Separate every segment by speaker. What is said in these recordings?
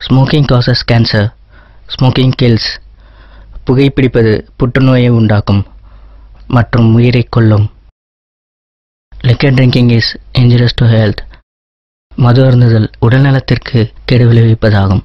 Speaker 1: Smoking causes cancer. Smoking kills. புகைப்பிடிப்பது புற்றுநோயை உண்டாக்கும் மற்றும் உயிரை கொல்லும். Liquor drinking is injurious to health. மது அருந்துதல் உடல்நலத்திற்கு கெடு விளைவிப்பதாகும்.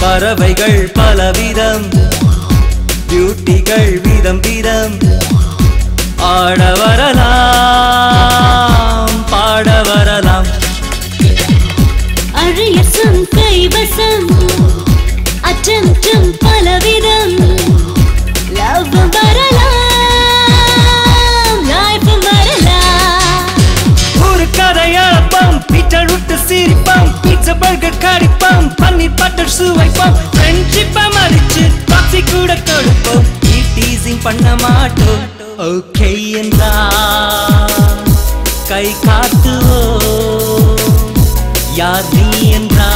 Speaker 2: பறவைகள் பலவிதம், பியூட்டிகள் விதம் விதம். ஆட வரலாம், பாட வரலாம்.
Speaker 3: அரியசம் கைவசம், அச்சம் பலவிதம். லவ் வரலாம், லைஃப் வரலாம்.
Speaker 2: ஒரு கதையளப்பம், பீட்டர் விட்டு சிரிப்பம், பீட்சா பர்கர் கடிப்பம், பன்னீர் பட்டர் சுவைப்போம். ஃப்ரெண்ட்ஷிப்பை மதிச்சு காஃபி கூட கொடுப்போம். டீசிங் பண்ண மாட்டோம். ஓகே என்றா கை காட்டுவோம். யார் நீ என்றா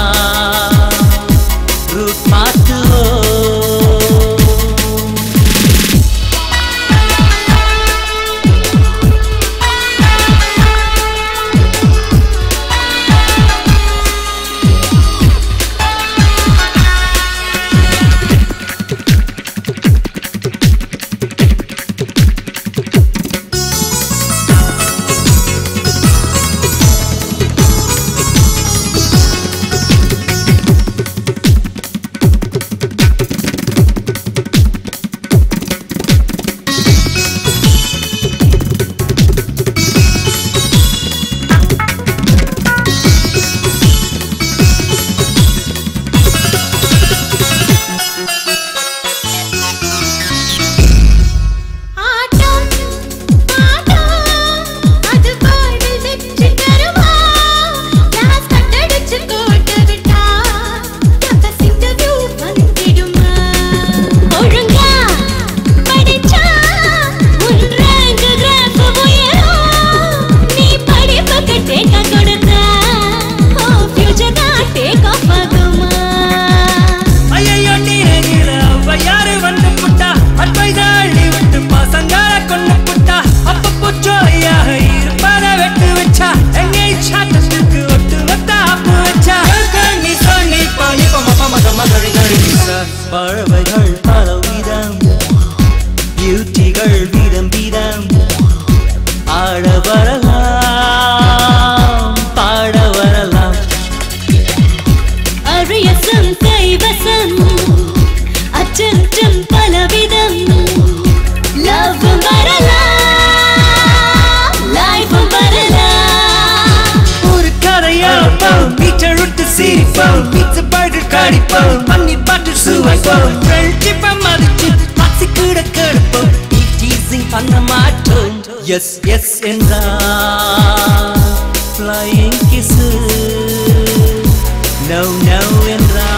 Speaker 2: ரூட் மாற்றுவோம். பறவைகள் பலவிதம், பியூட்டிகள் விதம் விதம். ஆட வரலாம், பாட வரலாம்.
Speaker 3: அரியசம் கைவசம், அச்சம் பலவிதம். லவ் வரலாம், லைஃப் வரலாம்.
Speaker 2: ஒரு கதையளப்பம், பீட்டர் விட்டு சிரிப்பம், பீட்சா பர்கர் கடிப்பம், பன்னீர் பட்டர் சுவைப்போம். ஃப்ரெண்ட்ஷிப்பை மதிச்சு காஃபி கூட கொடுப்போம். டீசிங் பண்ண மாட்டோம். எஸ் எஸ் என்றா ஃப்ளையிங் கிஸ். நோ நோ என்றா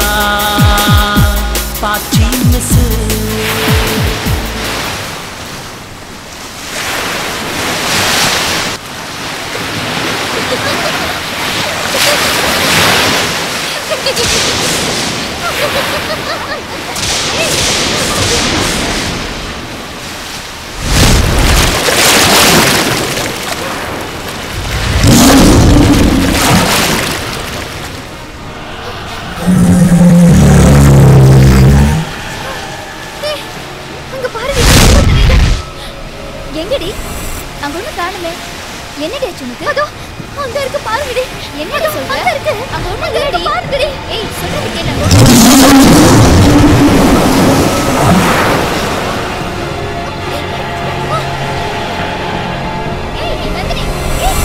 Speaker 2: பாச்சி மிஸ்.
Speaker 4: எங்கடி அங்க ஒண்ணு காணுமே. என்னடி சொன்னது? அதோ அங்க இருக்கு பாருங்கடி. என்னடி சொல்ற? அங்க இருக்கு. அங்க ஒண்ணு இல்லடி. பாருங்கடி. ஏய் சொல்றது கேளுங்க. ஏய் நந்தினி. ஏய்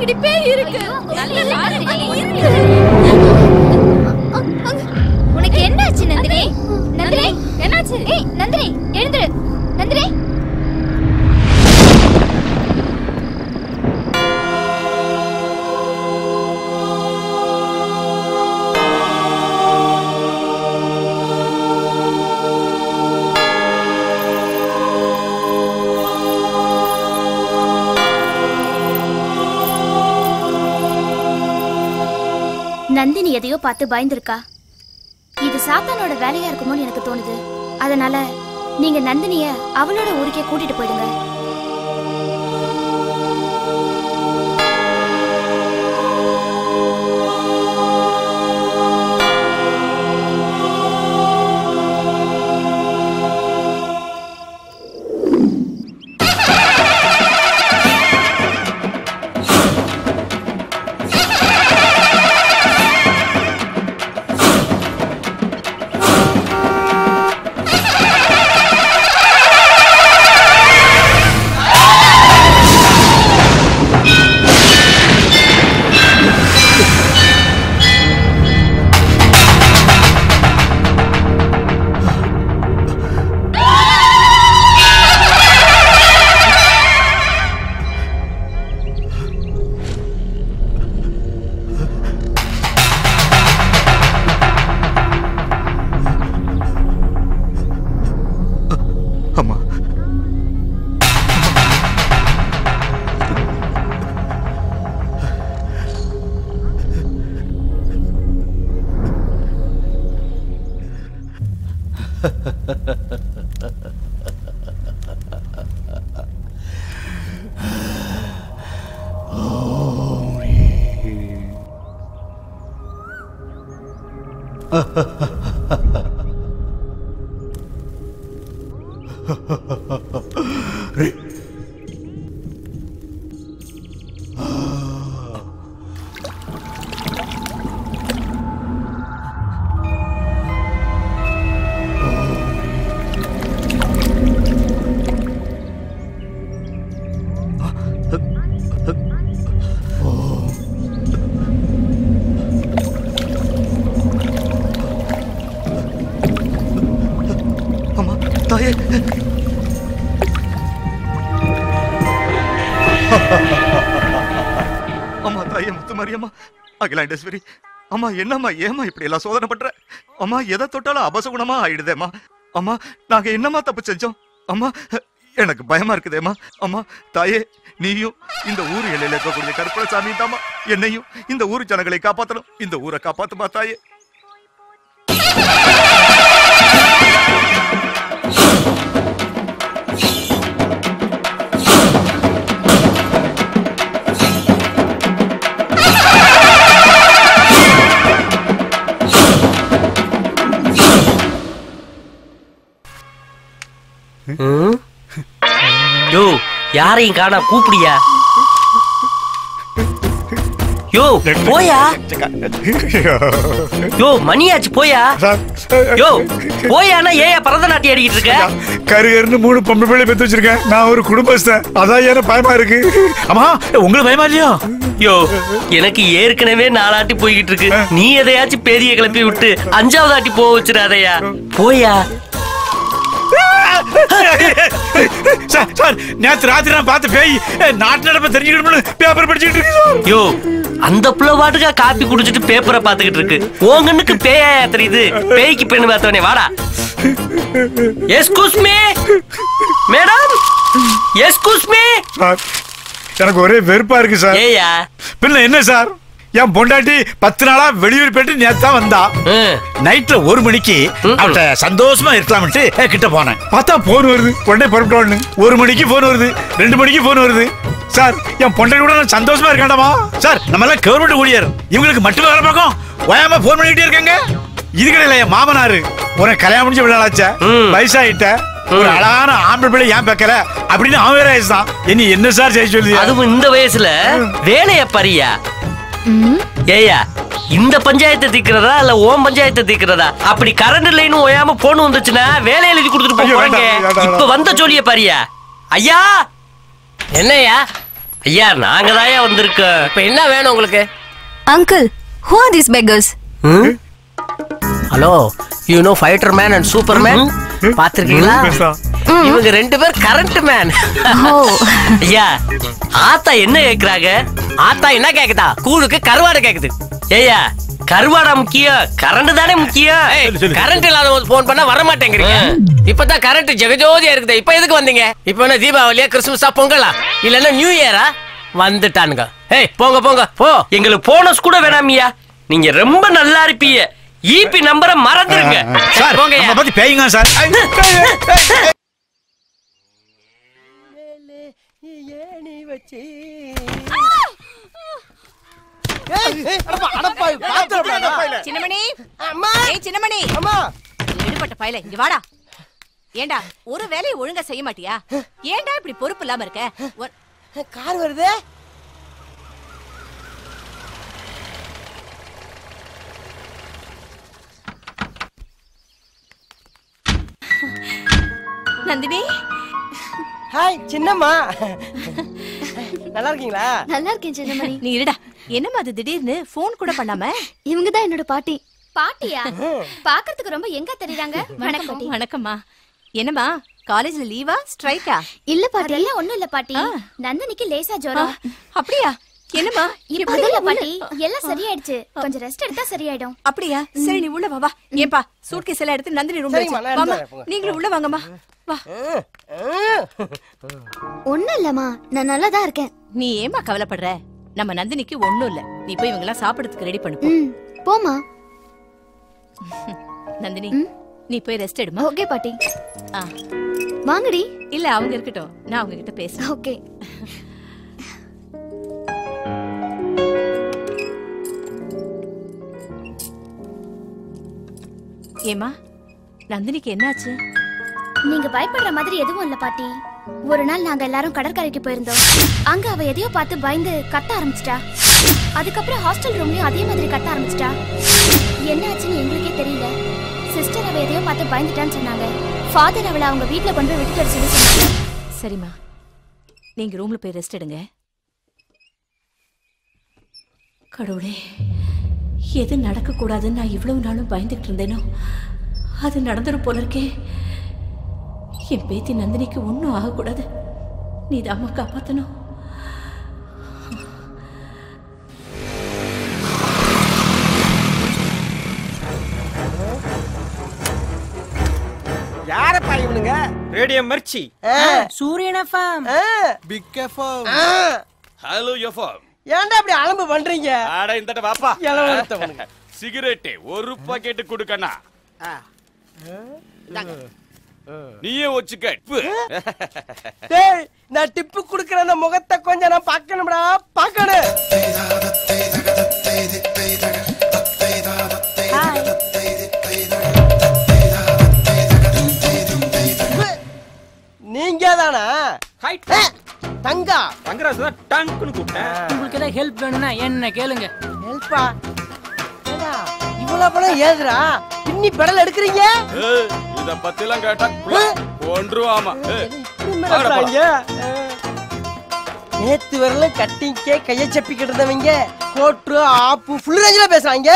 Speaker 4: பின்னாடி பேய் இருக்கு. உனக்கு என்னாச்சு நந்தினி? நந்தினி என்னாச்சு? ஏய் நந்தினி எழுந்துரு. நந்தினி
Speaker 5: நந்தினி எதையோ பார்த்து பயந்துருக்கா. இது சாத்தானோட வேலையா இருக்குமோன்னு எனக்கு தோணுது. அதனால நீங்க நந்தினிய அவளோட ஊருக்கே கூட்டிட்டு போயிடுங்க.
Speaker 6: அம்மா தாயே முத்துமாரியம்மா அகிலாண்டேஸ்வரி அம்மா என்னம்மா ஏமா இப்படி எல்லாம் சோதனை பண்ற? அம்மா எதை தொட்டாலும் அபசகுணமா ஆயிடுதேம்மா. அம்மா நாங்க என்னம்மா தப்பு செஞ்சோம்? அம்மா எனக்கு பயமா இருக்குதேம்மா. அம்மா தாயே நீயும் இந்த ஊர் எல்லையில இருக்கக்கூடிய கருப்பண சாமி தாமா என்னையும் இந்த ஊர் ஜனங்களை காப்பாத்தணும். இந்த ஊரை காப்பாத்துமா தாயே.
Speaker 7: யோ யாரையும் காணா கூப்பிடியா? யோ போயா? யோ மணியாச்சு போயா? யோ போயானா ஏயா பரதநாட்டியம் ஆடிக்கிட்டு இருக்க?
Speaker 8: கருகருன்னு 3 பொம்பளை பிள்ளை பெத்து வச்சிருக்கேன். நான் ஒரு குடும்பஸ்தன். அதான் எனக்கு பயமா இருக்கு. அம்மா உங்களுக்கு பயமா இல்லையா?
Speaker 7: யோ எனக்கு ஏற்கனவே 4 ஆட்டி போய்கிட்டு இருக்கு. நீ எதையாச்சும் பெரிய கிளப்பி விட்டு 5வது ஆட்டி போக வச்சிடாதயா. போயா?
Speaker 8: சார் நேத்து ராத்திரி நான் பார்த்து பேய் நாட்டு நடப்ப தெரிஞ்சுக்கணும்னு பேப்பர் படிச்சுட்டு இருக்கு.
Speaker 7: யோ அந்த புள்ள பாட்டுக்கா காப்பி குடிச்சிட்டு பேப்பரை பாத்துக்கிட்டு இருக்கு. உங்கன்னுக்கு பேயா தெரியுது? பேய்க்கு பெண்ணு பார்த்தவனே வாடா. Excuse me madam, excuse me.
Speaker 8: எனக்கு ஒரே வெறுப்பா இருக்கு சார்.
Speaker 7: ஏயா
Speaker 8: பின்ன என்ன சார், என் பொண்டாட்டி 10 நாளா வெளியூர் போயிட்டு நேத்தா வந்தா. நைட்ல 1 மணிக்கு அவட்ட சந்தோஷமா இருக்கலாம்ட்டு கிட்ட போனேன். பார்த்தா போன் வருது. உடனே புறப்பட்டோன்னு 1 மணிக்கு போன் வருது, 2 மணிக்கு போன் வருது. சார் என் பொண்டாட்டி கூட நான் சந்தோஷமா இருக்காண்டாமா சார். நம்ம எல்லாம் கவர்மெண்ட் ஊழியர், இவங்களுக்கு மட்டும் வேலை பார்க்கும். ஓயாம போன் பண்ணிக்கிட்டே இருக்காங்க. இது கிடையாது என் மாமனாரு. உனக்கு கல்யாணம் முடிஞ்ச விளையாடாச்சா, வயசாயிட்ட ஒரு அழகான ஆம்பளை பிள்ளை ஏன் பேக்கல அப்படின்னு அவன் வேற வயசுதான். என்ன சார் செய்ய சொல்லி?
Speaker 7: அதுவும் இந்த வயசுல வேலைய பறியா? ஏயா இந்த பஞ்சாயத்தை தீக்கிறதா இல்ல ஓம் பஞ்சாயத்தை தீக்கிறதா? அப்படி கரண்ட் லைன் ஓயாம போன் வந்துச்சுன்னா வேலை எழுதி கொடுத்துட்டு போறாங்க. இப்ப வந்த சொல்லிய பாரியா? ஐயா என்னையா ஐயா நாங்க தாயா வந்திருக்கோம்.
Speaker 9: இப்ப என்ன வேணும் உங்களுக்கு?
Speaker 10: Uncle, who are these beggars?
Speaker 9: Hello, you know fighter man and super man பாத்திருக்கீங்களா? இவங்க 2 பேர் கரண்ட் மேன்.
Speaker 7: ஐயா ஆத்தா என்ன கேக்குறாங்க?
Speaker 9: ஆத்தா என்ன கேக்குதா? கூழுக்கு கருவாடு கேக்குது.
Speaker 7: ஏய்யா கருவாடா முக்கியம், கரண்ட் தானே முக்கியம்.
Speaker 9: கரண்ட் இல்லாத போன் பண்ணா வர மாட்டேங்கிறீங்க. இப்பதான் கரண்ட் ஜெகஜோதியா இருக்குது. இப்ப எதுக்கு வந்தீங்க? இப்ப என்ன தீபாவளியா, கிறிஸ்துமஸா, பொங்கலா, இல்லன்னா நியூ இயரா? வந்துட்டானுங்க. ஏய் போங்க போங்க போ.
Speaker 7: எங்களுக்கு போனஸ் கூட வேணாமியா, நீங்க ரொம்ப நல்லா இருப்பீங்க. ஈபி நம்பரை மறந்துருங்க.
Speaker 8: சார்
Speaker 7: போங்க
Speaker 8: நம்ம பத்தி பேயுங்க சார்.
Speaker 11: சின்னமணி, சின்னமணி, எடுபட்ட பயல, இங்க வாடா. ஏண்டா ஒரு வேலையை ஒழுங்கா செய்ய மாட்டியா? ஏண்டா இப்படி பொறுப்பு இல்லாம இருக்க?
Speaker 12: கார் வருது.
Speaker 11: நந்தினி,
Speaker 12: ஹாய் சின்னம்மா. நல்லா இருக்கீங்களா?
Speaker 4: நல்லா இருக்கேன் சின்னமணி.
Speaker 11: நீ இருடா. என்னம்மா அது திடீர்னு போன் கூட பண்ணாம?
Speaker 4: இவங்க தான் என்னோட பாட்டி.
Speaker 5: பாட்டியா? பாக்குறதுக்கு ரொம்ப எங்க தெரியுறாங்க.
Speaker 11: வணக்கம். வணக்கம்மா. என்னம்மா காலேஜ்ல லீவா, ஸ்ட்ரைக்கா?
Speaker 5: இல்ல பாட்டி, எல்லாம் ஒண்ணும் இல்ல பாட்டி. நந்தினிக்கு லேசா ஜுரம்.
Speaker 11: அப்படியா? என்னம்மா
Speaker 5: இப்ப இல்ல பாட்டி, எல்லாம் சரியாயிடுச்சு. கொஞ்சம் ரெஸ்ட் எடுத்தா சரியாயிடும்.
Speaker 11: அப்படியா? சரி நீ உள்ள வா. வா ஏப்பா, சூட்கேஸ் எல்லாம் எடுத்து நந்தினி ரூம்ல வச்சு வாமா. நீங்களும் உள்ள வாங்கம்மா. வா.
Speaker 4: ஒண்ணும் இல்லம்மா, நான் நல்லா தான் இருக்கேன்.
Speaker 11: நீ ஏமா கவலைப்படுற? நம்ம நந்தினிக்கு ஒண்ணும் இல்ல. நீ போய் இவங்க எல்லாம் சாப்பிடுறதுக்கு ரெடி பண்ணு.
Speaker 4: போமா.
Speaker 11: நந்தினி நீ போய் ரெஸ்ட் எடுமா.
Speaker 4: ஓகே பாட்டி. வாங்கடி.
Speaker 11: இல்ல அவங்க இருக்கட்டும், நான் அவங்க கிட்ட பேசுறேன்.
Speaker 4: ஓகே.
Speaker 11: ஏமா நந்தினிக்கு என்னாச்சு?
Speaker 5: நீங்க பயப்படுற மாதிரி எதுவும் இல்ல பாட்டி. ஒரு நாள் நாங்க எல்லாரும் கடற்கரைக்கு போயிருந்தோம். அங்க அவ எதையோ பார்த்து பயந்து கத்த ஆரம்பிச்சிட்டா. அதுக்கப்புறம் ஹாஸ்டல் ரூம்லயும் அதே மாதிரி கத்த ஆரம்பிச்சிட்டா. என்ன ஆச்சுன்னு எங்களுக்கே தெரியல. சிஸ்டர் அவ எதையோ பார்த்து பயந்துட்டான்னு சொன்னாங்க. ஃபாதர் அவளை அவங்க வீட்டுல கொண்டு போய் விட்டுட்டு சொல்லி சொன்னாங்க.
Speaker 11: சரிம்மா, நீங்க ரூம்ல போய் ரெஸ்ட் எடுங்க. கடவுளே, எது நடக்க கூடாதுன்னு நான் இவ்வளவு நாளும் பயந்துட்டு இருந்தேனோ அது நடந்துரும் போல இருக்கே. என் பேத்தி நந்தினிக்கு ஒன்னும் ஆகக்கூடாது. நீ தாம்மா காப்பாத்தணும்.
Speaker 12: யாரப்பா இவனுங்க?
Speaker 13: Radio Mirchi,
Speaker 12: Suryan FM,
Speaker 13: Big FM, Hello FM.
Speaker 12: ஏன்டா இப்படி அலம்பு பண்றீங்க?
Speaker 13: ஆட இந்தட்ட வாப்பா.
Speaker 12: எலவரத்தவனுங்க.
Speaker 13: சிகரெட் ஒரு பாக்கெட் கொடுக்கண்ணா. நீயே வச்சுக்க.
Speaker 12: டேய், நான் டிப்பு குடுக்குற அந்த முகத்தை கொஞ்சம் நான் பார்க்கணும்டா, பார்க்கணும். நீங்க தானா? தங்கா
Speaker 13: தங்கராஜ் தான் டங்க்னு கூப்பிட்டேன்.
Speaker 14: உங்களுக்கு ஏதாவது ஹெல்ப் வேணும்னா என்ன கேளுங்க.
Speaker 12: ஹெல்ப்பா? ஏடா இவ்வளவு பணம் ஏதுடா பின்னி பெடல் எடுக்கறீங்க?
Speaker 13: இத பத்திலாம் கேட்டா கொன்றுவாமா.
Speaker 12: நேத்து வரல கட்டிங்கே கைய சப்பிக்கிட்டு இருந்தவங்க கோட்ரு ஆப்பு ஃபுல் ரேஞ்சில பேசுறாங்க.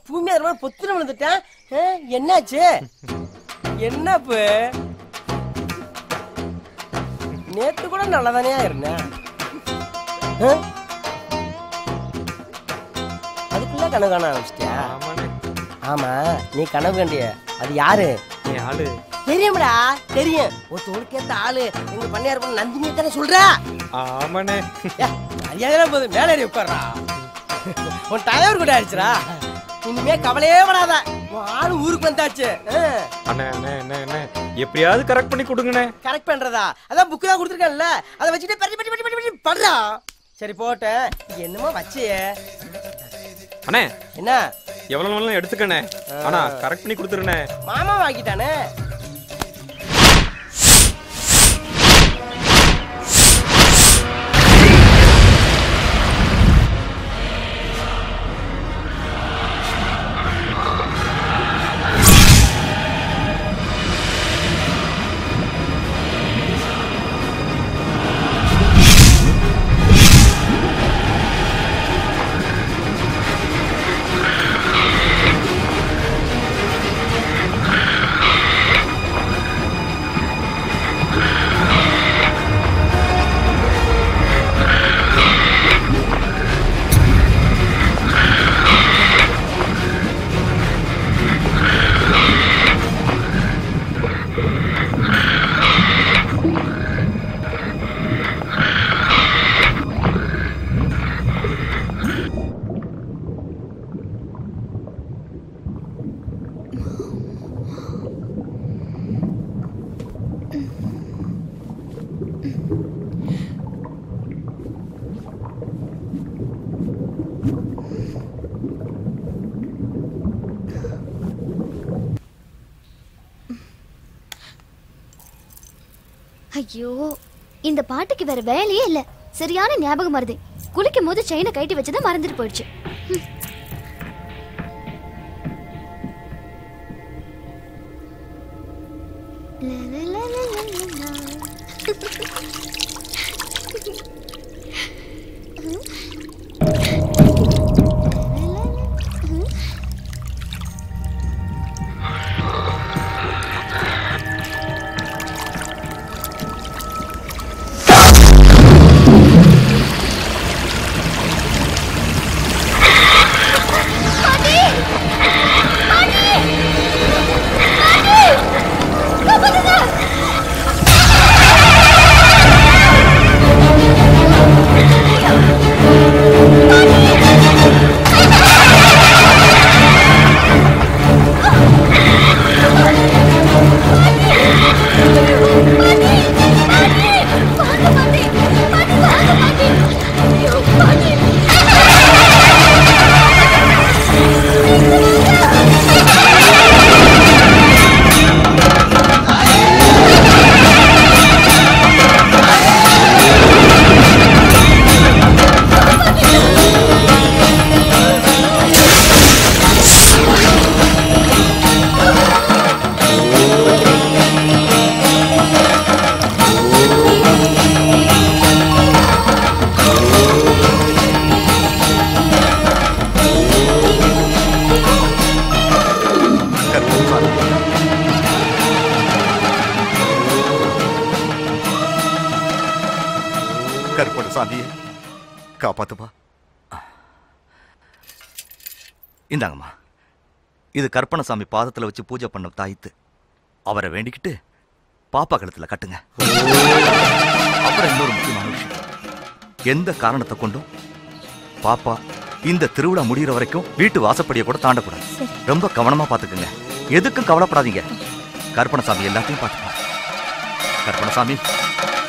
Speaker 12: பூமியா பொத்துன விழுந்துட்டேன். என்னாச்சு? என்னப்பு? நேத்து கூட நல்லதானே இருந்தேன். அதுக்குள்ள கனவு காண ஆரம்பிச்சிட்டியா? ஆமா, நீ கனவு கண்டிய அது யாரு?
Speaker 13: ஆளு
Speaker 12: தெரியும்டா, தெரியும். ஒரு தோளுக்கேத்த ஆளு எங்க பண்ணையார் பண்ண நந்தினியை தானே சொல்ற?
Speaker 13: ஆமாண்ணே.
Speaker 12: மரியாதை போது மேலே ஏறி உட்கார்றா. உன் டயர் கூட ஆயிடுச்சுடா. இனிமே கவலையே படாத, உன் ஆளு ஊருக்கு வந்தாச்சு.
Speaker 13: அண்ணே அண்ணே அண்ணே அண்ணே எப்படியாவது கரெக்ட் பண்ணி கொடுங்கண்ணே.
Speaker 12: கரெக்ட் பண்றதா? அதான் புக்கு தான் கொடுத்துருக்கேன்ல, அதை வச்சுட்டு படி படி படி படி படி படுறா. சரி போட்டேன், என்னமோ வச்சியே.
Speaker 13: அண்ணே
Speaker 12: என்ன
Speaker 13: எவ்வளவு நாளும் எடுத்துக்கண்ணே, ஆனா கரெக்ட் பண்ணி கொடுத்துருண்ணே.
Speaker 12: மாமா வாங்கிட்டானே.
Speaker 4: ஐயோ, இந்த பாட்டுக்கு வேற வேலையே இல்ல. சரியான ஞாபகம் வருது. குளிக்கும் போது செயினை கட்டி வச்சதை மறந்துட்டு போயிடுச்சு.
Speaker 6: சாமியே காப்பாத்துப்பா. இந்தாங்கம்மா, இது கற்பனசாமி பாதத்துல வச்சு பூஜை பண்ண தாய்த்து. அவரை வேண்டிக்கிட்டு பாப்பா கழுத்துல கட்டுங்க. அப்புறம் இன்னொரு முக்கியமான விஷயம், எந்த காரணத்தை கொண்டும் பாப்பா இந்த திருவிழா முடிகிற வரைக்கும் வீட்டு வாசப்படியை கூட தாண்டக்கூடாது. ரொம்ப கவனமா பாத்துக்குங்க. எதுக்கும் கவலைப்படாதீங்க. கற்பனசாமி எல்லாத்தையும் பார்த்துப்பா. கற்பனசாமி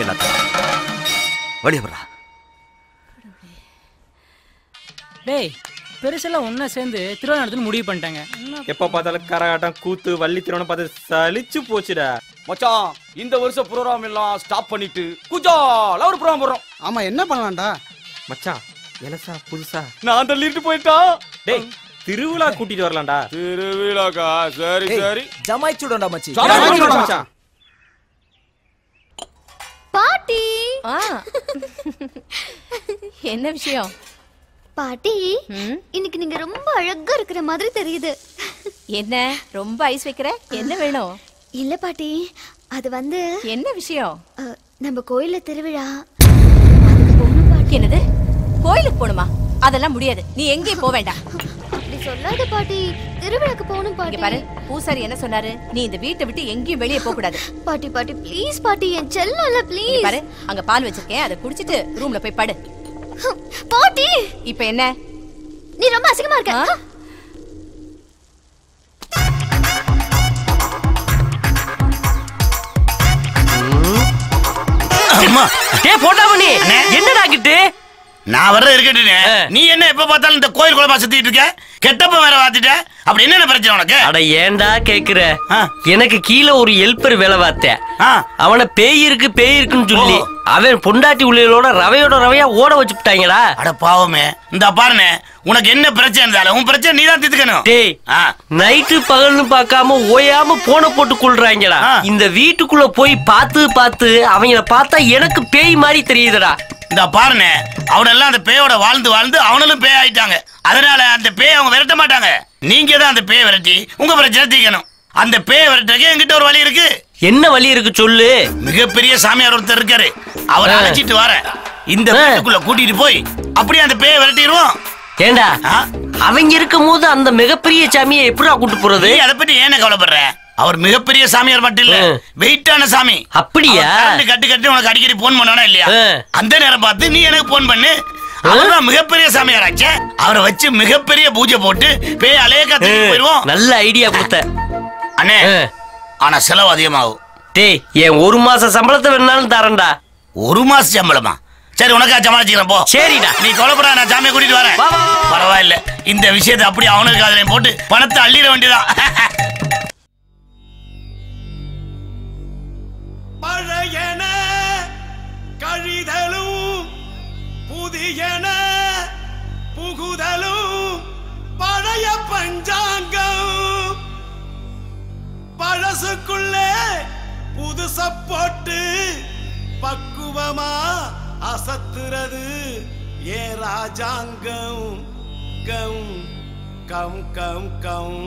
Speaker 6: எல்லாத்தையும் வெளியே வரா.
Speaker 14: டேய், பெருசெல்லாம் ஒன்னா சேர்ந்து திருவிழா நடத்துன்னு முடிவு பண்ணிட்டாங்க.
Speaker 13: எப்ப பார்த்தாலும் கரகாட்டம் கூத்து வள்ளி திருவண்ணம் பார்த்து சலிச்சு போச்சுடா.
Speaker 15: மச்சான், இந்த வருஷம் ப்ரோகிராம் எல்லாம் ஸ்டாப் பண்ணிட்டு குஜால ஒரு ப்ரோகிராம் போடுறோம்.
Speaker 16: ஆமா, என்ன பண்ணலாம்டா
Speaker 13: மச்சான்? எலசா புதுசா
Speaker 15: நான் தள்ளிட்டு போயிட்டான்.
Speaker 13: டேய், திருவிழா கூட்டிட்டு வரலாம்டா.
Speaker 15: திருவிழாக்கா? சரி சரி,
Speaker 16: ஜமாய்ச்சுடா மச்சி.
Speaker 15: மச்சான்.
Speaker 4: பாட்டி,
Speaker 11: என்ன விஷயம்?
Speaker 4: பாட்டி, இன்னைக்கு நீங்க ரொம்ப அழகா இருக்கிற மாதிரி தெரியுது.
Speaker 11: என்ன ரொம்ப ஐஸ் வைக்கிற? என்ன வேணும்?
Speaker 4: இல்ல பாட்டி, அது வந்து
Speaker 11: என்ன விஷயம்?
Speaker 4: நம்ம கோயில்ல திருவிழா.
Speaker 11: என்னது, கோயிலுக்கு போணுமா? அதெல்லாம் முடியாது, நீ எங்கேயும் போக வேண்டாம்.
Speaker 4: அப்படி சொல்லாத பாட்டி, திருவிழாக்கு போகணும் பாட்டி.
Speaker 11: பாரு, பூசாரி என்ன சொன்னாரு? நீ இந்த வீட்டை விட்டு எங்கேயும் வெளியே போக கூடாது.
Speaker 4: பாட்டி பாட்டி ப்ளீஸ் பாட்டி, என் செல்லம்ல ப்ளீஸ்.
Speaker 11: பாரு, அங்க பால் வச்சிருக்கேன், அதை குடிச்சிட்டு ரூம்ல போய் படு.
Speaker 4: பாட்டி,
Speaker 11: இப்ப என்ன?
Speaker 4: நீ ரொம்ப அசிங்கமா இருக்க.
Speaker 7: என்னடா கிட்டு
Speaker 8: நான் வர்ற இருக்கட்டுனே, நீ என்ன எப்ப பார்த்தாலும் இந்த கோயில் குளமா சுத்திட்டு இருக்க? கெட்டப்ப வேற வாத்திட்ட. அப்படி என்ன பிரச்சனை உனக்கு?
Speaker 7: அட ஏன்டா கேக்குற? எனக்கு கீழே ஒரு ஹெல்ப்பர் வேலை பார்த்தேன். அவனை பேய் இருக்குன்னு சொல்லி அவன் பொண்டாட்டி உள்ளியோட ரவையா ஓட வச்சுட்டாங்கடா.
Speaker 8: அட பாவமே, இந்த பாருனே, உனக்கு என்ன பிரச்சனை இருந்தாலும் உன் பிரச்சனை நீ தான் தீர்த்துக்கணும்.
Speaker 7: டேய், நைட்டு பகல்னு பார்க்காம ஓயாம போன போட்டு கொள்றாங்கடா. இந்த வீட்டுக்குள்ள போய் பார்த்து அவங்கள பார்த்தா எனக்கு பேய் மாதிரி தெரியுதுடா.
Speaker 8: இந்த பாருனே, அவனெல்லாம் அந்த பேயோட வாழ்ந்து அவனும் பேய் ஆயிட்டாங்க. அதனால அந்த பேய் அவங்க விரட்ட மாட்டாங்க. நீங்க தான் அந்த பேயை விரட்டி உங்க பிரச்சனை தீர்க்கணும். அந்த பேயை விரட்டுறதுக்கு என்கிட்ட ஒரு வழி இருக்கு.
Speaker 7: என்ன வழி இருக்கு சொல்லு.
Speaker 8: மிகப்பெரிய சாமியார் ஒருத்தர் இருக்காரு, அவரை அழைச்சிட்டு வர இந்த வீட்டுக்குள்ள கூட்டிட்டு போய் அப்படியே அந்த பேயை விரட்டிடுவோம்.
Speaker 7: ஏண்டா, அவங்க இருக்கும் போது அந்த மிகப்பெரிய சாமியை எப்படா கூட்டு போறது?
Speaker 8: அதை பத்தி ஏன கவலைப்படுற? அவர் மிகப்பெரிய சாமியார் மட்டும் இல்ல, வெயிட்டான சாமி.
Speaker 7: அப்படியா?
Speaker 8: கட்டு உனக்கு அடிக்கடி போன் பண்ணா இல்லையா? அந்த நேரம் பார்த்து நீ எனக்கு போன் பண்ணு. அவர்தான் மிகப்பெரிய சாமியாராச்சே. அவரை வச்சு மிகப்பெரிய பூஜை போட்டு பேய் அலையக்கா தூக்கிட்டு போயிடுவோம்.
Speaker 7: நல்ல ஐடியா கொடுத்த
Speaker 8: அண்ணே. ஆனா செலவு அதிகமாகும்.
Speaker 7: டேய், என் ஒரு மாச சம்பளத்தை வேணாலும் தரேன்டா.
Speaker 8: ஒரு மாச சம்பளமா? சரி, உனக்கா சமாளிச்சுக்கிறேன் போ.
Speaker 7: சரிடா,
Speaker 8: நீ கொலைப்படா, நான் சாமியை கூட்டிட்டு வரேன். பரவாயில்ல, இந்த விஷயத்தை அப்படி அவனுக்கு அதுல போட்டு பணத்தை அள்ளிட வேண்டியதான்.
Speaker 2: பழையன
Speaker 17: புதியன புகுதலும் பழைய பஞ்சாங்கம் பழசுக்குள்ளே புதுச போட்டு பக்குவமா அசத்துறது ஏ ராஜாங்கம் கம் கம் கம் கம்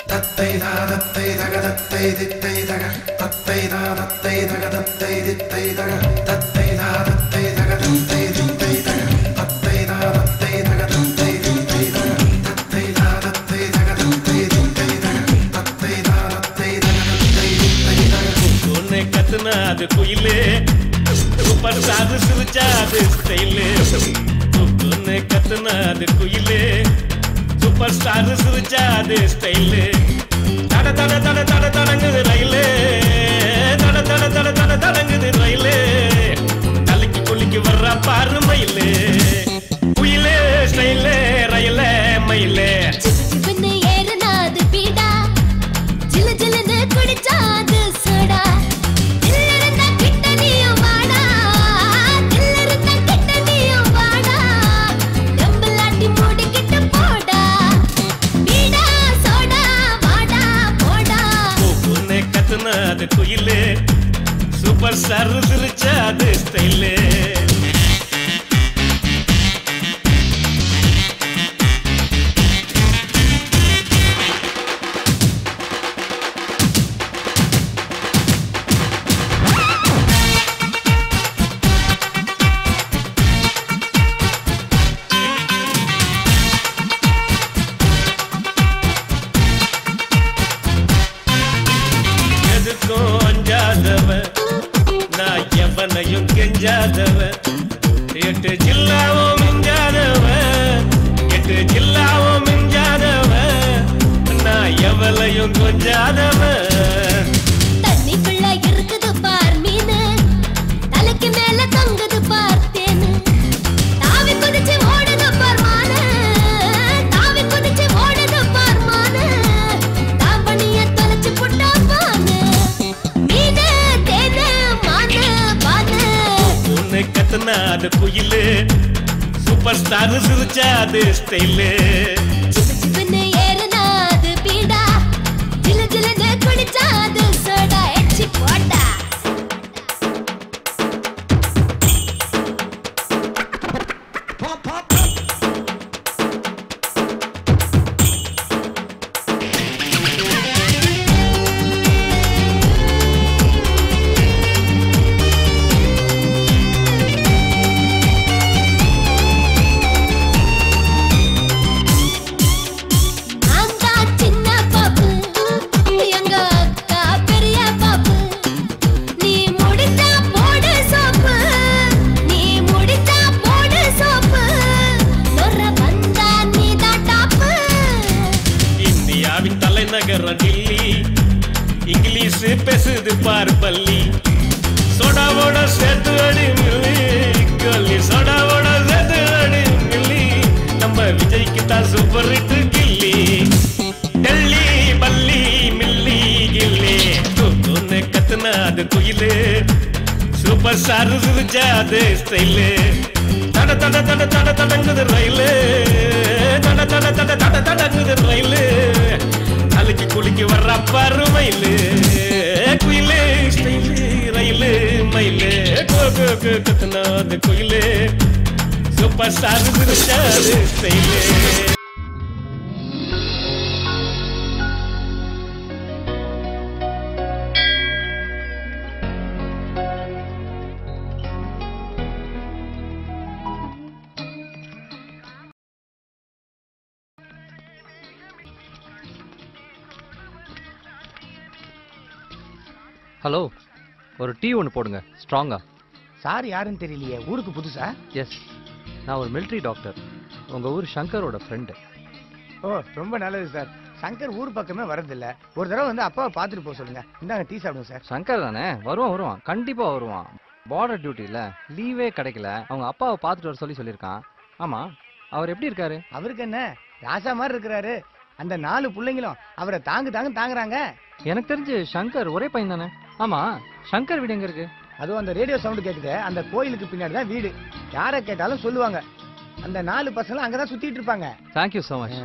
Speaker 17: தத்தை தாதத்தை தகதத்தை தித்தை தக தத்தை தாதத்தை தகதத்தை தித்தை தக தத்தை தாதத்தை தகதத்தை தித்தை தக தத்தை தாதத்தை தகதத்தை தித்தை தக தத்தை தாதத்தை தகதத்தை தித்தை தக தத்தை தாதத்தை தகதத்தை தித்தை தக
Speaker 2: உன்னை கத்துனா அது குயிலே சூப்பர் சாது சிரிச்சா அது ஸ்டைலே உன்னை கத்துனா அது குயிலே சூப்பர் ஸ்டார் சிரிச்சா அது ஸ்டைலு தட தட தட தட தடங்குது ரயிலு தட தட தட தட தடங்குது ரயிலு தலைக்கு குளிக்கு வர்ற பாரு மயிலு குயிலே ஸ்டைலு ரயில மயிலு
Speaker 3: சிவனே ஏறனாது பீடா ஜில ஜிலனு குடிச்சாது சோடா தில்லறந்த கிட்டனியும் வாடா தில்லறந்த கிட்டனியும் வாடா கம்பலாட்டி மூடிக்கிட்டு போடா பீடா சோடா வாடா போடா
Speaker 2: உன்னை கத்துனா அது குயிலு சூப்பர் ஸ்டார் சிரிச்சா அது ஸ்டைலு எதுக்கும் அஞ்சாதவன் நான் எவனையும் கெஞ்சாதவன் எட்டு ஜில்லாவும் மிஞ்சாதவன் எட்டு ஜில்லாவும் மிஞ்சாதவன் நான் எவளையும் கொஞ்சாதவன்
Speaker 3: தண்ணிக்குள்ள இருக்குது பார் மீனு தலைக்கு மேல தொங்குது பார் தேனு தாவி குதிச்சு ஓடுது பார் மானு தாவி குதிச்சு ஓடுது பார் மானு தாவணிய தொலைச்சு புட்டா பானு மீனு தேனு மானு பானு
Speaker 2: உன்னை கத்துனா அது குயிலு சூப்பர் ஸ்டார் சிரிச்சா அது ஸ்டைலு
Speaker 3: சிவனே ஏறனாது பீடா ஜில ஜிலனு குடிச்சாது சோடா எச்சி போட்டா ஆந்தா சின்ன பாப்பு எங்க அக்கா பெரிய பாப்பு நீ முடிச்சா போடு சோப்பு நீ முடிச்சா போடு சோப்பு நொற வந்தா நீ தான் டாப்பு
Speaker 2: இந்தியாவின் தலைநகரம் டில்லி இங்கிலீஷ் பேசுது பாரு பள்ளி சோடாவோட சேர்த்து அடி மில்லி கல்லி சோடாவோட சேர்த்து அடி மில்லி நம்ம விஜய்க்கு தான் சூப்பர் ஹிட் கில்லி டெல்லி பல்லி மில்லி கில்லி தூக்குன்னு கத்துனா அது குயிலு சூப்பர் ஸ்டார் சிரிச்சா அது ஸ்டைலு தட தட தட தட தடங்குது ரயிலு தட தட தட தட தடங்குது ரயிலு தலைக்கு குளிக்கு வர்ற பாரு மயிலு குயிலு ஸ்டைலு ரயிலு மயிலு கத்துனா அது குயிலு சூப்பர் ஸ்டார் சிரிச்சா அது ஸ்டைலு
Speaker 18: ஹலோ ஒரு டீ ஒன்று போடுங்க ஸ்ட்ராங்கா
Speaker 19: சார் யாருன்னு தெரியலையே, ஊருக்கு புதுசா?
Speaker 18: எஸ், நான் ஒரு மிலிட்ரி டாக்டர். உங்கள் ஊர் சங்கரோட ஃப்ரெண்டு.
Speaker 19: ஓ, ரொம்ப நல்லது சார். சங்கர் ஊர் பக்கமே வரதில்ல. ஒரு தடவை வந்து அப்பாவை பார்த்துட்டு போக சொல்லுங்க. இந்தாங்க டீ சாப்பிடுங்க சார்.
Speaker 18: சங்கர் தானே? வருவான் கண்டிப்பாக வருவான். பார்டர் டியூட்டியில் லீவே கிடைக்கல, அவங்க அப்பாவை பார்த்துட்டு வர சொல்லியிருக்கான். ஆமாம், அவர் எப்படி இருக்காரு?
Speaker 19: அவருக்கு என்ன, ராசா மாதிரி இருக்கிறாரு. அந்த 4 பிள்ளைங்களும் அவரை தாங்குறாங்க.
Speaker 18: எனக்கு தெரிஞ்சு சங்கர் ஒரே பையன் தானே? ஆமாம், சங்கர் வீடு எங்கே இருக்கு?
Speaker 19: அதுவும் அந்த ரேடியோ சவுண்ட் கேக்குது, அந்த கோயிலுக்கு பின்னாடி தான் வீடு. யாரை கேட்டாலும் சொல்லுவாங்க. அந்த 4 பசங்களும் அங்கதான் சுத்திட்டு இருப்பாங்க.
Speaker 18: Thank you so much.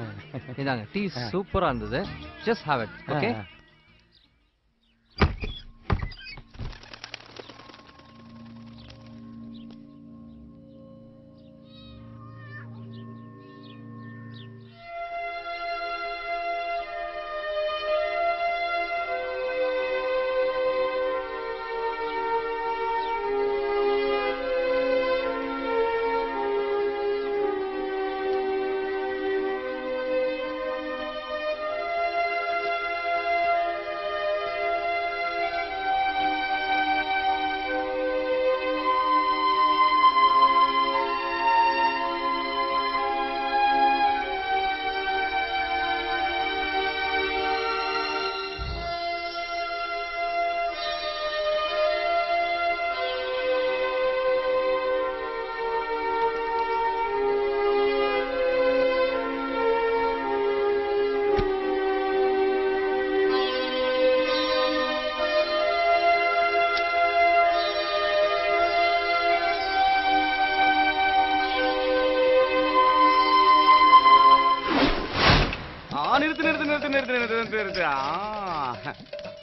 Speaker 18: இதாங்க டீ சூப்பரா இருந்தது. Just have it. Okay?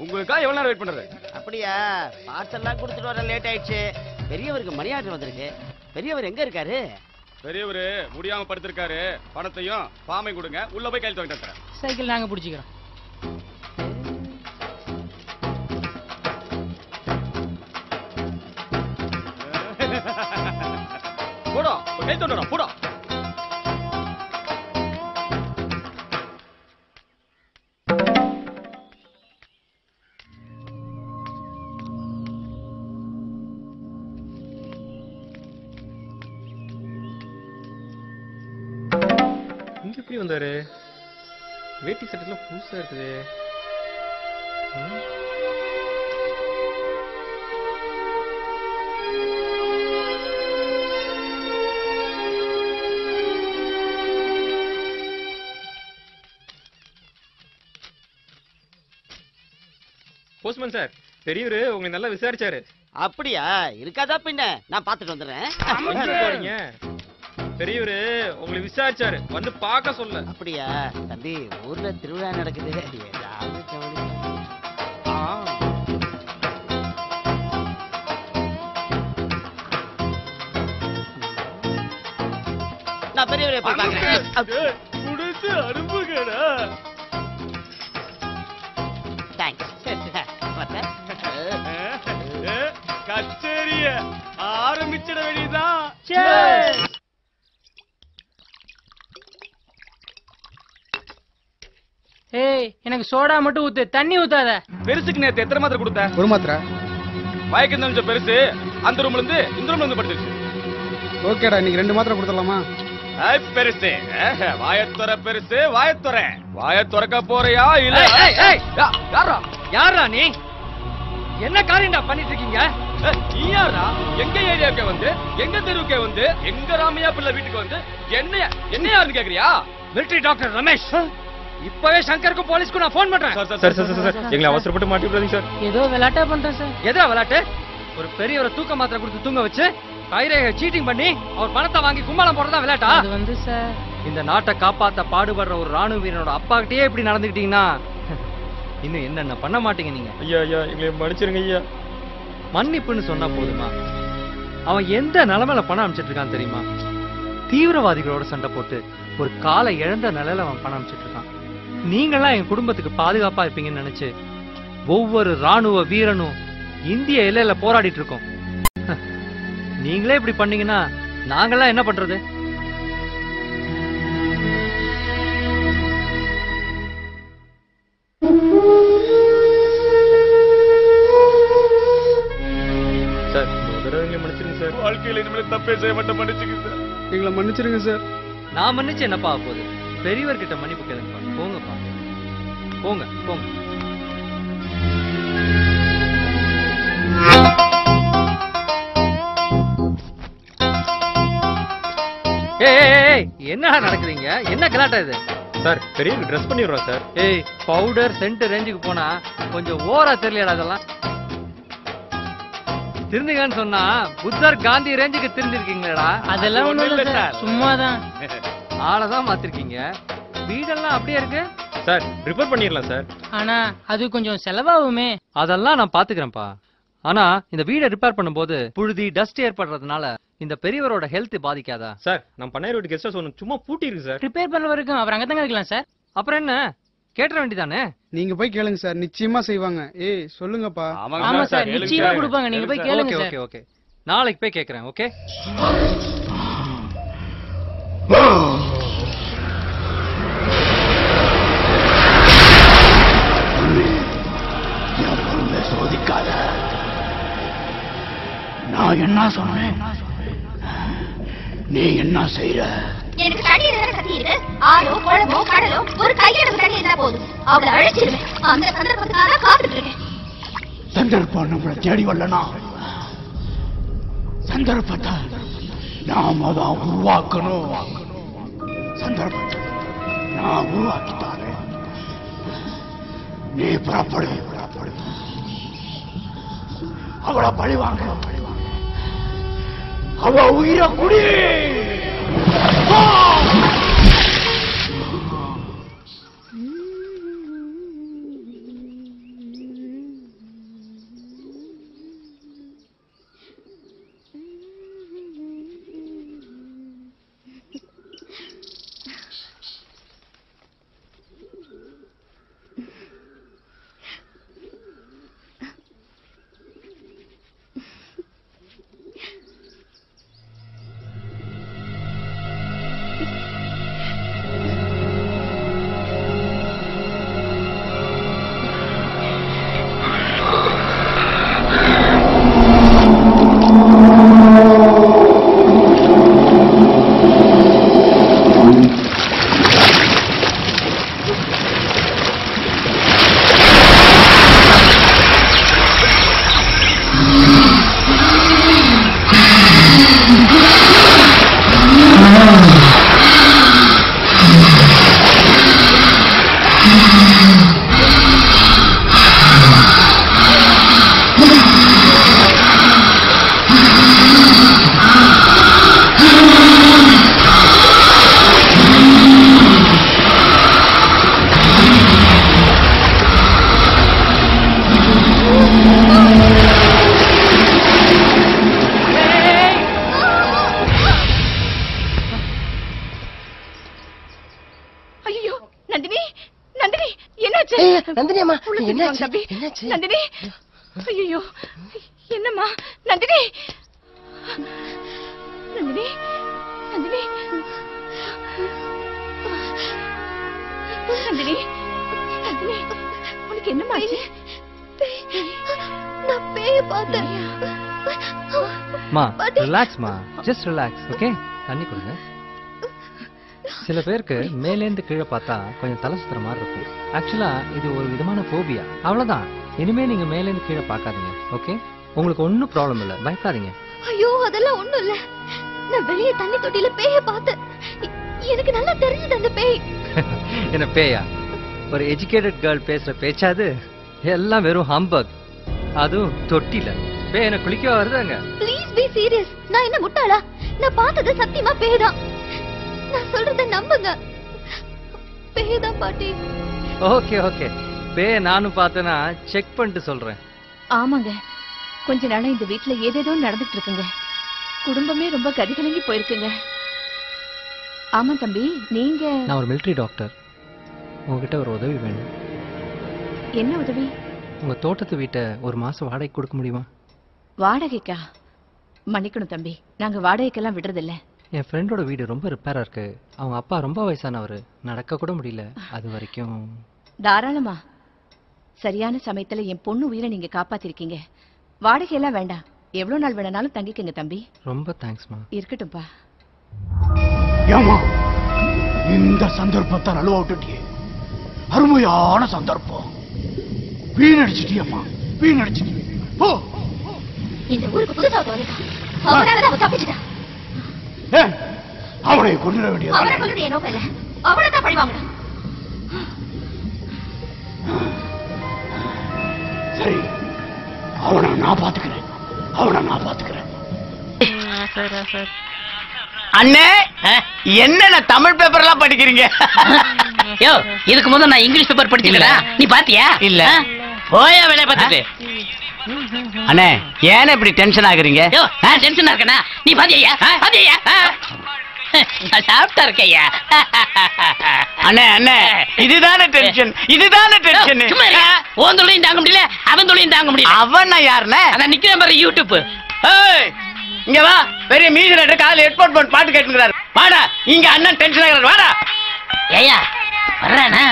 Speaker 15: உங்களுக்கா எவ்வளவு நேரம் வெயிட் பண்றது?
Speaker 12: அப்படியா? பார்சல்லாம் கொடுத்துட்டு வர லேட் ஆயிடுச்சு. பெரியவருக்கு மணி ஆர்டர் வந்திருக்கு. பெரியவர் எங்க இருக்காரு?
Speaker 15: பெரியவரு முடியாம படுத்திருக்காரு. பணத்தையும் பாமை கொடுங்க, உள்ள போய் கையில் வாங்கிட்டு வரேன்.
Speaker 14: சைக்கிள் நாங்க பிடிச்சிக்கிறோம்.
Speaker 15: போடா, கை தோண்டா, போடா.
Speaker 13: எப்படி வந்தாரு? வேட்டி சட்டெல்லாம் புதுசா இருக்குது. போஸ்ட்மேன் சார், பெரியவரு உங்களை நல்லா விசாரிச்சாரு.
Speaker 12: அப்படியா? இருக்காதா பின்ன? நான் பாத்துட்டு வந்துடுறேன்.
Speaker 13: பெரியவரு உங்களை விசாரிச்சாரு, வந்து பார்க்க சொல்ல.
Speaker 12: அப்படியா? தம்பி, ஊர்ல திருவிழா நடக்குது, ஏதாவது கவனிக்க. நான் பெரியவரை பார்க்கிறேன்.
Speaker 15: முடிச்சு அனுப்புங்கடா.
Speaker 12: தேங்க்ஸ்.
Speaker 15: கச்சேரிய ஆரம்பிச்சிட வேண்டியதான்.
Speaker 14: ஏய், எனக்கு சோடா மட்டும் ஊத்து, தண்ணி ஊத்தாத.
Speaker 15: பெருசுக்கு நேத்து எத்தனை மாத்திரை கொடுத்த?
Speaker 19: ஒரு மாத்திரை.
Speaker 15: மயக்கம் நினைச்ச பெருசு அந்த ரூம்ல இருந்து இந்த ரூம்ல இருந்து படுத்துச்சு.
Speaker 19: ஓகேடா, இன்னைக்கு 2 மாத்திரை கொடுத்துடலாமா?
Speaker 15: பெருசு வாயத்துற, பெருசு வாயத்துற. வாய துறக்க போறியா இல்ல?
Speaker 18: யாரா நீ? என்ன காரியம்டா பண்ணிட்டு இருக்கீங்க?
Speaker 15: நீ யாரா? எங்க ஏரியாவுக்கு வந்து, எங்க தெருவுக்கே வந்து, எங்க ராமையா பிள்ளை வீட்டுக்கு வந்து என்ன யாருன்னு கேக்குறியா?
Speaker 18: Military doctor Ramesh. இப்பவே சங்கருக்கு போலீஸ்க்கு நான் போன் பண்றேன்.
Speaker 13: சார் எங்களை அவசரப்பட்டு மாட்டி விடாதீங்க சார்.
Speaker 14: ஏதோ விளையாட்டா பண்றேன் சார்.
Speaker 18: எதா விளையாட்டு? ஒரு பெரியவரை தூக்க மாத்திரை கொடுத்து தூங்க வச்சு கைரேகை சீட்டிங் பண்ணி அவர் பணத்தை வாங்கி கும்பாலம் போடுறதா விளையாட்டா?
Speaker 14: அது வந்து சார்,
Speaker 18: இந்த நாட்டை காப்பாத்த பாடுபடுற ஒரு ராணுவ வீரனோட அப்பா கிட்டயே இப்படி நடந்துக்கிட்டீங்கன்னா இன்னும் என்னென்ன பண்ண மாட்டீங்க நீங்க?
Speaker 13: ஐயா எங்களை மன்னிச்சிருங்க ஐயா.
Speaker 18: மன்னிப்புன்னு சொன்னா போதுமா? அவன் எந்த நிலைமையில பணம் அனுப்பிச்சிட்டு இருக்கான் தெரியுமா? தீவிரவாதிகளோட சண்டை போட்டு ஒரு காலை இழந்த நிலையில அவன் பணம் அனுப்பிச்சிட்டு இருக்கான். நீங்களாம் என் குடும்பத்துக்கு பாதுகாப்பா இருப்பீங்கன்னு நினைச்சு ஒவ்வொரு ராணுவ வீரனும் இந்திய எல்லையில போராடிட்டு இருக்கோம். நீங்களே இப்படி பண்ணீங்கன்னா நாங்கெல்லாம் என்ன பண்றது?
Speaker 13: சார் மன்னிச்சிருங்க சார்.
Speaker 15: வாழ்க்கையில இனிமேல் தப்பே செய்ய மாட்டேன், மன்னிச்சுங்க சார்.
Speaker 19: எங்களை மன்னிச்சிருங்க சார்.
Speaker 18: நான் மன்னிச்சு என்னப்பா போகுது? பெரியவர்கிட்ட மன்னிப்பு கேளுங்கப்பா. போங்கப்பா, போங்க போங்க. என்ன நடக்குதுங்க? என்ன கலாட்டா இது?
Speaker 13: சார் பெரியவருக்கு ட்ரெஸ் பண்ணிடுறோம் சார்.
Speaker 18: ஏய், பவுடர் சென்ட் ரேஞ்சுக்கு போனா கொஞ்சம் ஓவரா தெரியலடா அதெல்லாம். திருந்துங்கன்னு சொன்னா புத்தர் காந்தி ரேஞ்சுக்கு திருந்திருக்கீங்களா?
Speaker 14: அதெல்லாம் ஒண்ணும் இல்ல சார், சும்மாதான்.
Speaker 18: ஆளதான் மாத்திருக்கீங்க. வீடெல்லாம் அப்படியே இருக்கு
Speaker 13: சார். ரிப்பேர் பண்ணிடலாம் சார்.
Speaker 14: ஆனா அது கொஞ்சம் செலவாகுமே.
Speaker 18: அதெல்லாம் நான் பாத்துக்கிறேன்ப்பா. ஆனா இந்த வீடை ரிப்பேர் பண்ணும்போது புழுதி டஸ்ட் ஏற்படுறதுனால இந்த பெரியவரோட ஹெல்த் பாதிக்காதா?
Speaker 13: சார் நம்ம பண்ணையார் வீட்டு கெஸ்ட் ஹவுஸ் ஒன்று சும்மா பூட்டி இருக்கு சார்.
Speaker 14: ரிப்பேர் பண்ண வரைக்கும் அவர் அங்கதாங்க இருக்கலாம் சார்.
Speaker 18: அப்புறம் என்ன கேட்ட வேண்டியதானே?
Speaker 20: நீங்க போய் கேளுங்க சார், நிச்சயமா செய்வாங்க. ஏய் சொல்லுங்கப்பா.
Speaker 14: ஆமா சார், நிச்சயமா கொடுப்பாங்க. நீங்க போய் கேளுங்க சார்.
Speaker 18: ஓகே ஓகே, நாளைக்கு போய் கேக்குறேன். ஓகே.
Speaker 8: சோதிக்காத. நான் என்ன சொன்னேன், நீ என்ன செய்யற?
Speaker 5: எனக்கு தண்ணி இருந்தா கத்தி இருக்கு. ஆறோ குளமோ கடலோ ஒரு கையெடுப்பு தண்ணி இருந்தா போதும், அவளை அழைச்சிருவேன். அந்த சந்தர்ப்பத்துக்காக காத்துட்டு இருக்கேன்.
Speaker 8: சந்தர்ப்பம் நம்மளை தேடி வரலனா சந்தர்ப்பத்தை நாம தான் உருவாக்கணும். சந்தர்ப்பத்தை நான் உருவாக்கித்தானே. நீ புறப்படு. அவளை பழிவாங்க. அவ உயிரை குடி.
Speaker 5: நந்தினி, ஐயோ என்னம்மா? நந்தினி, நந்தினி, நந்தினி, நந்தினி, நந்தினி, உனக்கு என்னம்மா ஆச்சு? நான் பேய பார்த்தேன்.
Speaker 18: மா ரிலாக்ஸ்மா, ஜஸ்ட் ரிலாக்ஸ். ஓகே, தண்ணி கொடுங்க. சில பேருக்கு மேலேந்து கீழே பார்த்தா கொஞ்சம் தலை சுத்துற மாதிரி இருக்கும். ஆக்சுவலா இது ஒரு விதமான போபியா. அவ்வளவுதான். இனிமே நீங்க மேலேந்து கீழே பார்க்காதீங்க. ஓகே, உங்களுக்கு ஒன்னும் ப்ராப்ளம் இல்ல, பயப்படாதீங்க.
Speaker 5: ஐயோ அதெல்லாம் ஒண்ணும் இல்ல. நான் வெளியே தண்ணி தொட்டியில பேய பார்த்தேன். எனக்கு நல்லா தெரிஞ்சது அந்த பேய்.
Speaker 18: என்ன பேயா? ஒரு எஜுகேட்டட் கேர்ள் பேசுற பேச்சாது? எல்லாம் வெறும் ஹம்பக். அதுவும் தொட்டில பேய் என்ன குளிக்க வருதாங்க?
Speaker 5: Please be serious. நான் என்ன முட்டாளா? நான் பார்த்தது சத்தியமா பேய்தான். நான் சொல்றத நம்புங்க. பேய்தான் பாட்டி.
Speaker 18: ஓகே ஓகே, பேய நானும் பார்த்தேன்னா செக் பண்ணிட்டு சொல்றேன்.
Speaker 11: ஆமாங்க, கொஞ்ச நாளா இந்த வீட்டுல ஏதேதோ நடந்துட்டு இருக்குங்க. குடும்பமே ரொம்ப கதிகலங்கி போயிருக்குங்க. ஆமா தம்பி, நீங்க?
Speaker 18: நான் ஒரு மிலிட்டரி டாக்டர். உங்ககிட்ட ஒரு உதவி வேணும்.
Speaker 11: என்ன உதவி?
Speaker 18: உங்க தோட்டத்து வீட்டை ஒரு மாசம் வாடகை கொடுக்க முடியுமா?
Speaker 11: வாடகைக்கா? மன்னிக்கணும் தம்பி, நாங்க வாடகைக்கெல்லாம் விடுறதில்ல.
Speaker 18: என் ஃப்ரெண்டோட வீடு ரொம்ப ரிப்பேரா இருக்கு. அவங்க அப்பா ரொம்ப வயசானவர், நடக்க கூட முடியல. அது வரைக்கும்
Speaker 11: தாராளமா. சரியான சமயத்துல என் பொண்ணு உயிரை நீங்க காப்பாத்திருக்கீங்க. வாடகையெல்லாம் வேண்டாம், எவ்வளவு நாள் வேணாலும் தங்கிக்கங்க தம்பி.
Speaker 18: ரொம்ப தேங்க்ஸ்மா.
Speaker 11: இருக்கட்டும்பா.
Speaker 8: ஏமா இந்த சந்தர்ப்பத்தை நழுவ விட்டுட்டியே. அருமையான சந்தர்ப்பம். வீணடிச்சிட்டியம்மா, வீணடிச்சிட்டியே. போ.
Speaker 5: இந்த ஊருக்கு புதுசா வந்துட்டான். அவனால அவன் தப்பிச்சிட்டான்.
Speaker 8: அவனை கொண்டு வேண்டியது.
Speaker 5: அவனை கொண்டு என்ன இல்ல, அவனை தான் பழி வாங்கணும்.
Speaker 8: சரி, அவனை நான் பாத்துக்கிறேன். அவனை நான் பாத்துக்கிறேன். அண்ணே என்ன தமிழ் பேப்பர் எல்லாம் படிக்கிறீங்க?
Speaker 21: யோ இதுக்கு முதல்ல நான் இங்கிலீஷ் பேப்பர் படிச்சிருக்கேன். நீ பாத்தியா?
Speaker 8: இல்ல.
Speaker 21: போயா வேலைய பார்த்துட்டு.
Speaker 8: அண்ணே ஏன் இப்படி டென்ஷன் ஆகுறீங்க?
Speaker 21: யோ நான் டென்ஷனா இருக்கேனா? நீ பாத்தியா? பாத்தியா? நான் சாப்பிட்டா இருக்கேயா.
Speaker 8: அண்ணே அண்ணே இதுதானே டென்ஷன், இதுதானே டென்ஷன்.
Speaker 21: சும்மா இருங்க. உன் தொழிலையும் தாங்க முடியல, அவன் தொழிலையும் தாங்க முடியல.
Speaker 8: அவன் யாருண்ணே?
Speaker 21: அதான் நிக்கிறேன் பாரு யூடியூப்.
Speaker 8: ஏய் இங்க வா, பெரிய மியூசிக் காலையில ஹெட்போன் போட்டு பாட்டு கேட்டுக்கிறாரு. வாடா இங்க அண்ணன் டென்ஷன் ஆகுறாரு. வாடா.
Speaker 21: ஏயா வர்றானே?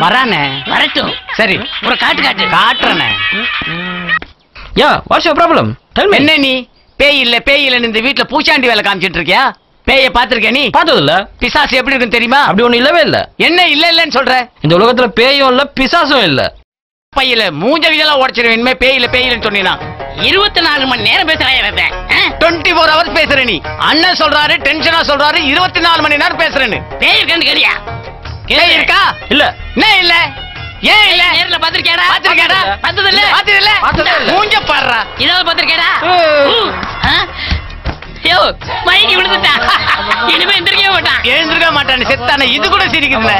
Speaker 8: வரானே.
Speaker 21: வரட்டும்.
Speaker 8: சரி
Speaker 21: ஒரு காட்டு
Speaker 8: காட்டுறனே.
Speaker 22: Yeah what's your problem? Tell me.
Speaker 8: என்ன நீ பேய் இல்லன்னு இந்த வீட்ல பூச்சாண்டி வேலை காமிச்சிட்டு இருக்கியா? பேய பாத்திருக்கியா நீ?
Speaker 22: பார்த்தது இல்ல.
Speaker 8: பிசாசு எப்படி இருக்குன்னு தெரியுமா?
Speaker 22: அப்படி ஒண்ணு இல்லவே இல்ல.
Speaker 8: என்ன இல்லன்னு சொல்ற?
Speaker 22: இந்த உலகத்துல பேயும் இல்ல பிசாசும் இல்ல.
Speaker 8: பையில மூஞ்சவியெல்லாம் உடைச்சிருவேன் இனிமே பேயிலன்னு சொன்னீனா.
Speaker 21: 24 மணி நேரம் பேசுறேன்.
Speaker 8: 24 ஹவர்ஸ் பேசுற நீ. அண்ணன் சொல்றாரு டென்ஷனா சொல்றாரு 24 மணி நேரம் பேசுறேன்னு.
Speaker 21: பேய் இருக்கன்னு கேளியா?
Speaker 8: பேய் இருக்கா?
Speaker 22: இல்ல.
Speaker 8: என்ன இல்ல? ஏன் இல்ல?
Speaker 21: நேர்ல பாத்திருக்கேடா?
Speaker 8: பார்த்தது இல்ல. மூஞ்ச பாருடா.
Speaker 21: இதாவது பாத்திருக்கேடா? யோ மயங்கி விழுந்துட்டா. இனிமே எந்திரிக்க மாட்டான்.
Speaker 8: செத்தானே. இது கூட சிரிக்குதுல.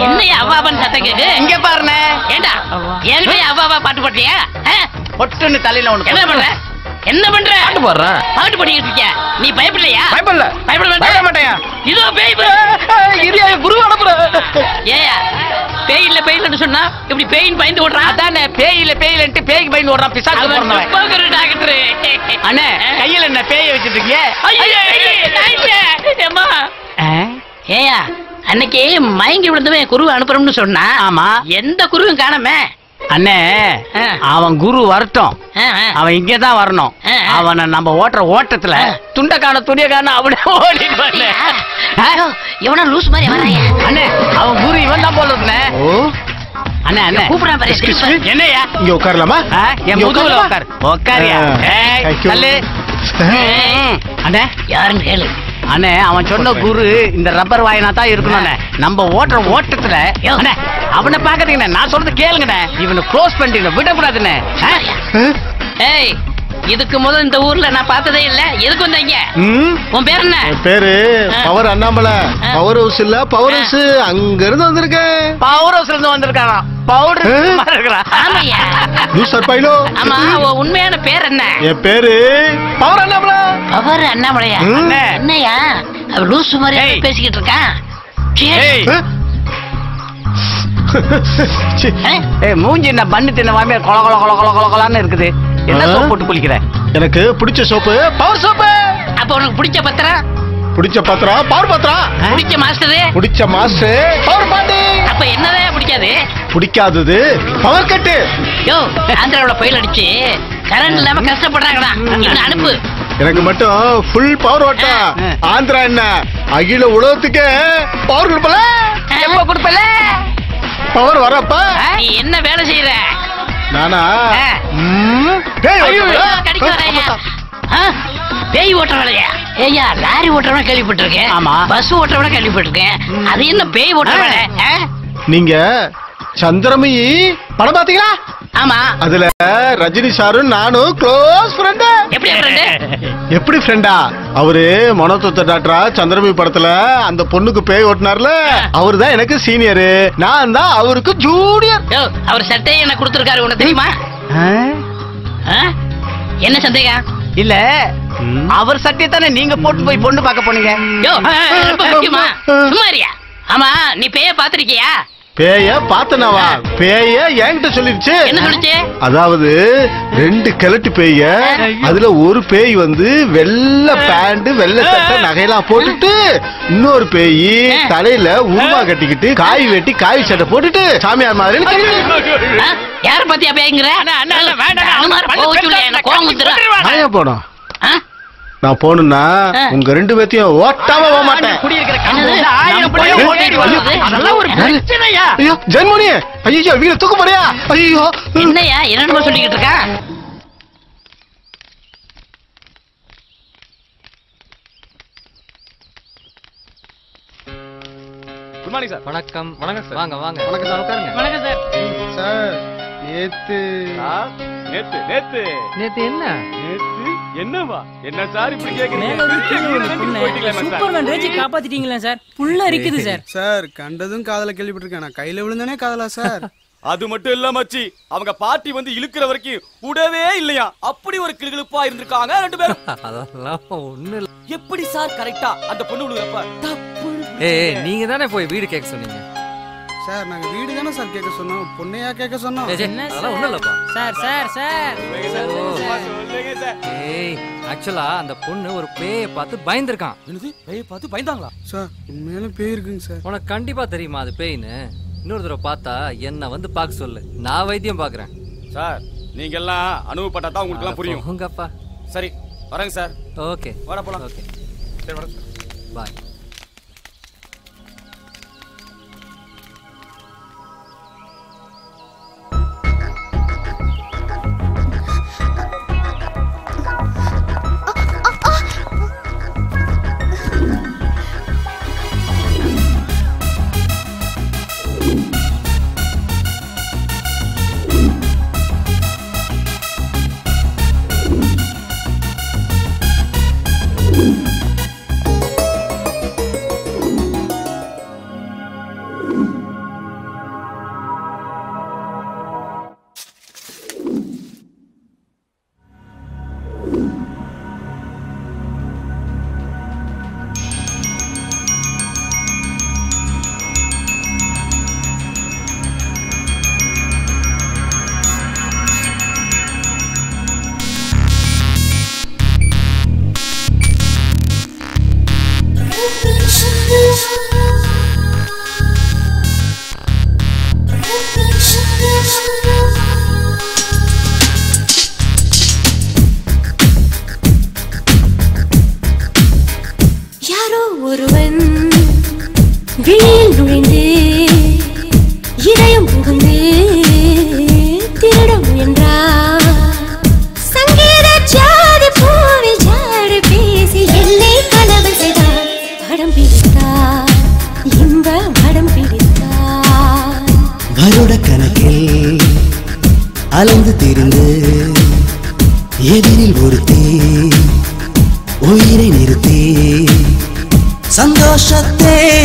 Speaker 21: என்னையா அவ்வாபான்னு சத்தம் கேக்கு?
Speaker 8: இங்க பாருங்க.
Speaker 21: ஏண்டா என்கிட்ட அவ்வாபா பாட்டு போட்டியா?
Speaker 8: பொட்டுன்னு தலையில ஒண்ணு.
Speaker 21: என்ன பண்ற?
Speaker 22: பாட்டு பாடுறேன்.
Speaker 21: பாட்டு பாடிக்கிட்டு இருக்கியா? நீ பயப்படலையா?
Speaker 22: பயப்பட மாட்டேயா?
Speaker 21: இதோ பேய்
Speaker 22: குரு அனுப்புற.
Speaker 21: ஏயா பேய் இல்லன்னு சொன்னா இப்படி பேயின் பயந்து ஓடுறான்.
Speaker 8: அதானே பேய் இல்லன்ட்டு பேய்க்கு பயந்து ஓடுறான். பிசாசு போறவன்.
Speaker 21: டாக்டர்
Speaker 8: அண்ணே கையில என்ன பேய வச்சிட்டு இருக்கீங்க?
Speaker 21: ஏயா அன்னைக்கு மயங்கி விழுந்தவன் குரு அனுப்புறோம்னு சொன்னா.
Speaker 8: ஆமா.
Speaker 21: எந்த குருவும் காணாம.
Speaker 8: அண்ணே அவன் குரு வரட்டும். அவன் இங்கதான் வரணும். அவனை நம்ம ஓட்டுற ஓட்டத்துல துண்டக்கான துணியக்கான அவனே ஓடிட்டு.
Speaker 21: இவனா லூஸ் மாதிரி வராயா?
Speaker 8: அண்ணே அவன் குரு இவன் தான் போல இருந்தே. அண்ணே அண்ணே
Speaker 21: கூப்பிடாம பாரு.
Speaker 8: என்னையா
Speaker 23: இங்க உட்காரலாமா?
Speaker 8: என் முதுகுல உட்காரு. உட்காரியா? அண்ணே
Speaker 21: யாருன்னு கேளு.
Speaker 8: அண்ணே அவன் சொன்ன குரு இந்த ரப்பர் வாயினா தான் இருக்கணும். நம்ம ஓட்டுற ஓட்டத்துல அவனை பாக்காதீங்கண்ணே. நான் சொல்றது கேளுங்கண்ணே. இவனை க்ளோஸ் பண்ணிட்டு விடக்கூடாதுண்ணே.
Speaker 21: ஏய் இதுக்கு முதல் இந்த ஊர்ல நான் பார்த்ததே இல்ல. எதுக்கு வந்தீங்க? உன் பேர் என்ன?
Speaker 23: பேரு பவர் அண்ணாமலை. பவர் ஹவுஸ் இல்ல பவர் ஹவுஸ். அங்க இருந்து வந்திருக்கேன்.
Speaker 8: பவர் ஹவுஸ்ல இருந்து வந்திருக்கானா? பவுடர்.
Speaker 21: ஆமாய்யா.
Speaker 23: Loser bylaw.
Speaker 21: ஆமா உன் உண்மையான பேர் என்ன?
Speaker 23: என் பேரு பவர் அண்ணாமலை.
Speaker 21: பவர் அண்ணாமலையா? என்னையா அவ லூசு மாதிரி பேசிக்கிட்டு இருக்கான்.
Speaker 8: மூஞ்சி என்ன பண்ணு தின்ன வாமே கொல கொல கொல கொல கொல கொலான்னு இருக்குது. என்ன சோப்பு போட்டு குளிக்கிற?
Speaker 23: எனக்கு பிடிச்ச சோப்பு பவர் சோப்பு.
Speaker 21: அப்ப உனக்கு பிடிச்ச பத்திரம்?
Speaker 23: பிடிச்ச பத்திரம் பவர் பத்திரம்.
Speaker 21: பிடிச்ச மாஸ்டர்?
Speaker 23: பிடிச்ச மாஸ்டர் பவர் பாண்டி.
Speaker 21: அப்ப என்னதான் பிடிக்காது?
Speaker 23: பிடிக்காதது பவர் கட்டு.
Speaker 21: யோ ஆந்திராவுல புயல் அடிச்சு கரண்ட் இல்லாம கஷ்டப்படுறாங்கடா. இவனை அனுப்பு.
Speaker 23: எனக்கு மட்டும் ஃபுல் பவர் ஓட்டா. ஆந்திரா என்ன அகில உலகத்துக்கு பவர் கொடுப்பல.
Speaker 21: எப்ப கொடுப்பல?
Speaker 23: பவர் வரப்ப.
Speaker 21: நீ என்ன வேலை செய்யற?
Speaker 23: நானா
Speaker 21: பேய் ஓட்டுறவளையா? ஏய்யா லாரி ஓட்டுறவன கேள்விப்பட்டிருக்கேன்.
Speaker 8: ஆமா.
Speaker 21: பஸ் ஓட்டுறவன கேள்விப்பட்டிருக்கேன். அது என்ன பேய் ஓட்டுறவன?
Speaker 23: நீங்க சந்திரமுகி படம் பாத்தீங்களா?
Speaker 21: ஆமா.
Speaker 23: அதுல ரஜினி சாரும் நானும் க்ளோஸ் ஃப்ரெண்ட்.
Speaker 21: எப்படி ஃப்ரெண்ட்?
Speaker 23: எப்படி ஃப்ரெண்டா? அவரு மனோதத்துவ டாக்டரா சந்திரமுகி படத்துல அந்த பொண்ணுக்கு பேய் ஓட்டினார்ல, அவருதான் எனக்கு சீனியர். நான் தான் அவருக்கு ஜூனியர்.
Speaker 21: அவர் சட்டையை என்ன கொடுத்திருக்காரு உனக்கு தெரியுமா? என்ன சந்தேகம்?
Speaker 8: இல்ல அவர் சட்டையத்தானே நீங்க போட்டு போய் பொண்ணு பார்க்க போனீங்க.
Speaker 21: சும்மாரியா? ஆமா நீ பேய பாத்திருக்கியா?
Speaker 23: பேய பாத்தனவா? பேய என்கிட்ட சொல்லிருச்சு.
Speaker 21: என்ன சொல்லுச்சு?
Speaker 23: அதாவது 2 கிழட்டு பேய, அதுல ஒரு பேய் வந்து வெள்ளை பேண்ட் வெள்ளை சட்டை நகையெல்லாம் போட்டுட்டு, இன்னொரு பேய் தலையில உருவா கட்டிக்கிட்டு காய் வெட்டி காய் சட்டை போட்டுட்டு சாமியார் மாதிரி.
Speaker 21: யார பத்தியா பேய்ங்கற?
Speaker 23: போனோம். நான் போனா உங்க 2 பேத்தையும் ஓட்டாம போக மாட்டேன். ஐயோ ஜென்மணி, ஐயோ வீட தூக்க போறியா? ஐயோ
Speaker 21: என்னையா என்னன்னு சொல்லிக்கிட்டு இருக்கா?
Speaker 18: Good morning sir. வணக்கம். வணக்கம் சார். வாங்க வாங்க.
Speaker 20: வணக்கம் சார். உட்காருங்க.
Speaker 21: வணக்கம் சார்.
Speaker 23: சார்
Speaker 20: நேத்து
Speaker 18: நேத்து என்ன
Speaker 15: என்னவா என்ன சார் இப்படி கேக்குறீங்க?
Speaker 14: சூப்பர்மேன் ரேஜி காப்பாத்திட்டீங்களா சார்? புள்ள இருக்குது சார்.
Speaker 20: சார் கண்டதும் காதல கேள்விப்பட்டிருக்கேன். நான் கையில விழுந்தானே காதலா சார்?
Speaker 15: அது மட்டும் இல்ல மச்சி, அவங்க பாட்டி வந்து இழுக்கிற வரைக்கும் விடவே இல்லையா. அப்படி ஒரு கிளுகிளுப்பா இருந்திருக்காங்க ரெண்டு பேரும்.
Speaker 18: அதெல்லாம் ஒண்ணு இல்ல.
Speaker 15: எப்படி சார் கரெக்டா அந்த பொண்ணு விழுகிறப்ப
Speaker 18: ஏய் நீங்க தானே போய் வீடு கேட்க சொன்னீங்க.
Speaker 20: சார் நாங்க வீடு தானே சார் கேட்க சொன்னோம், பொண்ணையா கேட்க சொன்னோம்.
Speaker 18: அதெல்லாம் ஒண்ணும் இல்லப்பா.
Speaker 14: சார்
Speaker 18: ஏய் ஆக்சுவலா அந்த பொண்ணு ஒரு பேயை பார்த்து பயந்துருக்கான்.
Speaker 15: என்னது பேயை பார்த்து பயந்தாங்களா?
Speaker 20: சார் உண்மையில பேய் இருக்குங்க சார்.
Speaker 18: உனக்கு கண்டிப்பா தெரியுமா அது பேய்னு? இன்னொரு தடவை பார்த்தா என்ன வந்து பார்க்க சொல்லு, நான் வைத்தியம் பாக்குறேன்.
Speaker 15: சார் நீங்க எல்லாம் அனுபவப்பட்டா தான் உங்களுக்கு எல்லாம் புரியும்.
Speaker 18: உங்கப்பா
Speaker 15: சரி வரேங்க சார்.
Speaker 18: ஓகே
Speaker 15: வாடா போலாம்.
Speaker 18: ஓகே
Speaker 15: சரி வரேன் சார்.
Speaker 18: பாய்.
Speaker 3: யாரோ ஒருவன் விழியில் நுழைந்து இதயம் புகுந்து திருட முயன்றான். சங்கீத ஜாதி பூவில் ஜாடு பேசி என்னை கலவை செய்தார். படம் பிடித்தார், இன்ப படம் பிடித்தார்.
Speaker 2: வருட கணக்கில் அலைந்து திரிந்து எதிரில் ஒருத்தி உயிரை நிறுத்தி சந்தோஷத்தேரிலேறி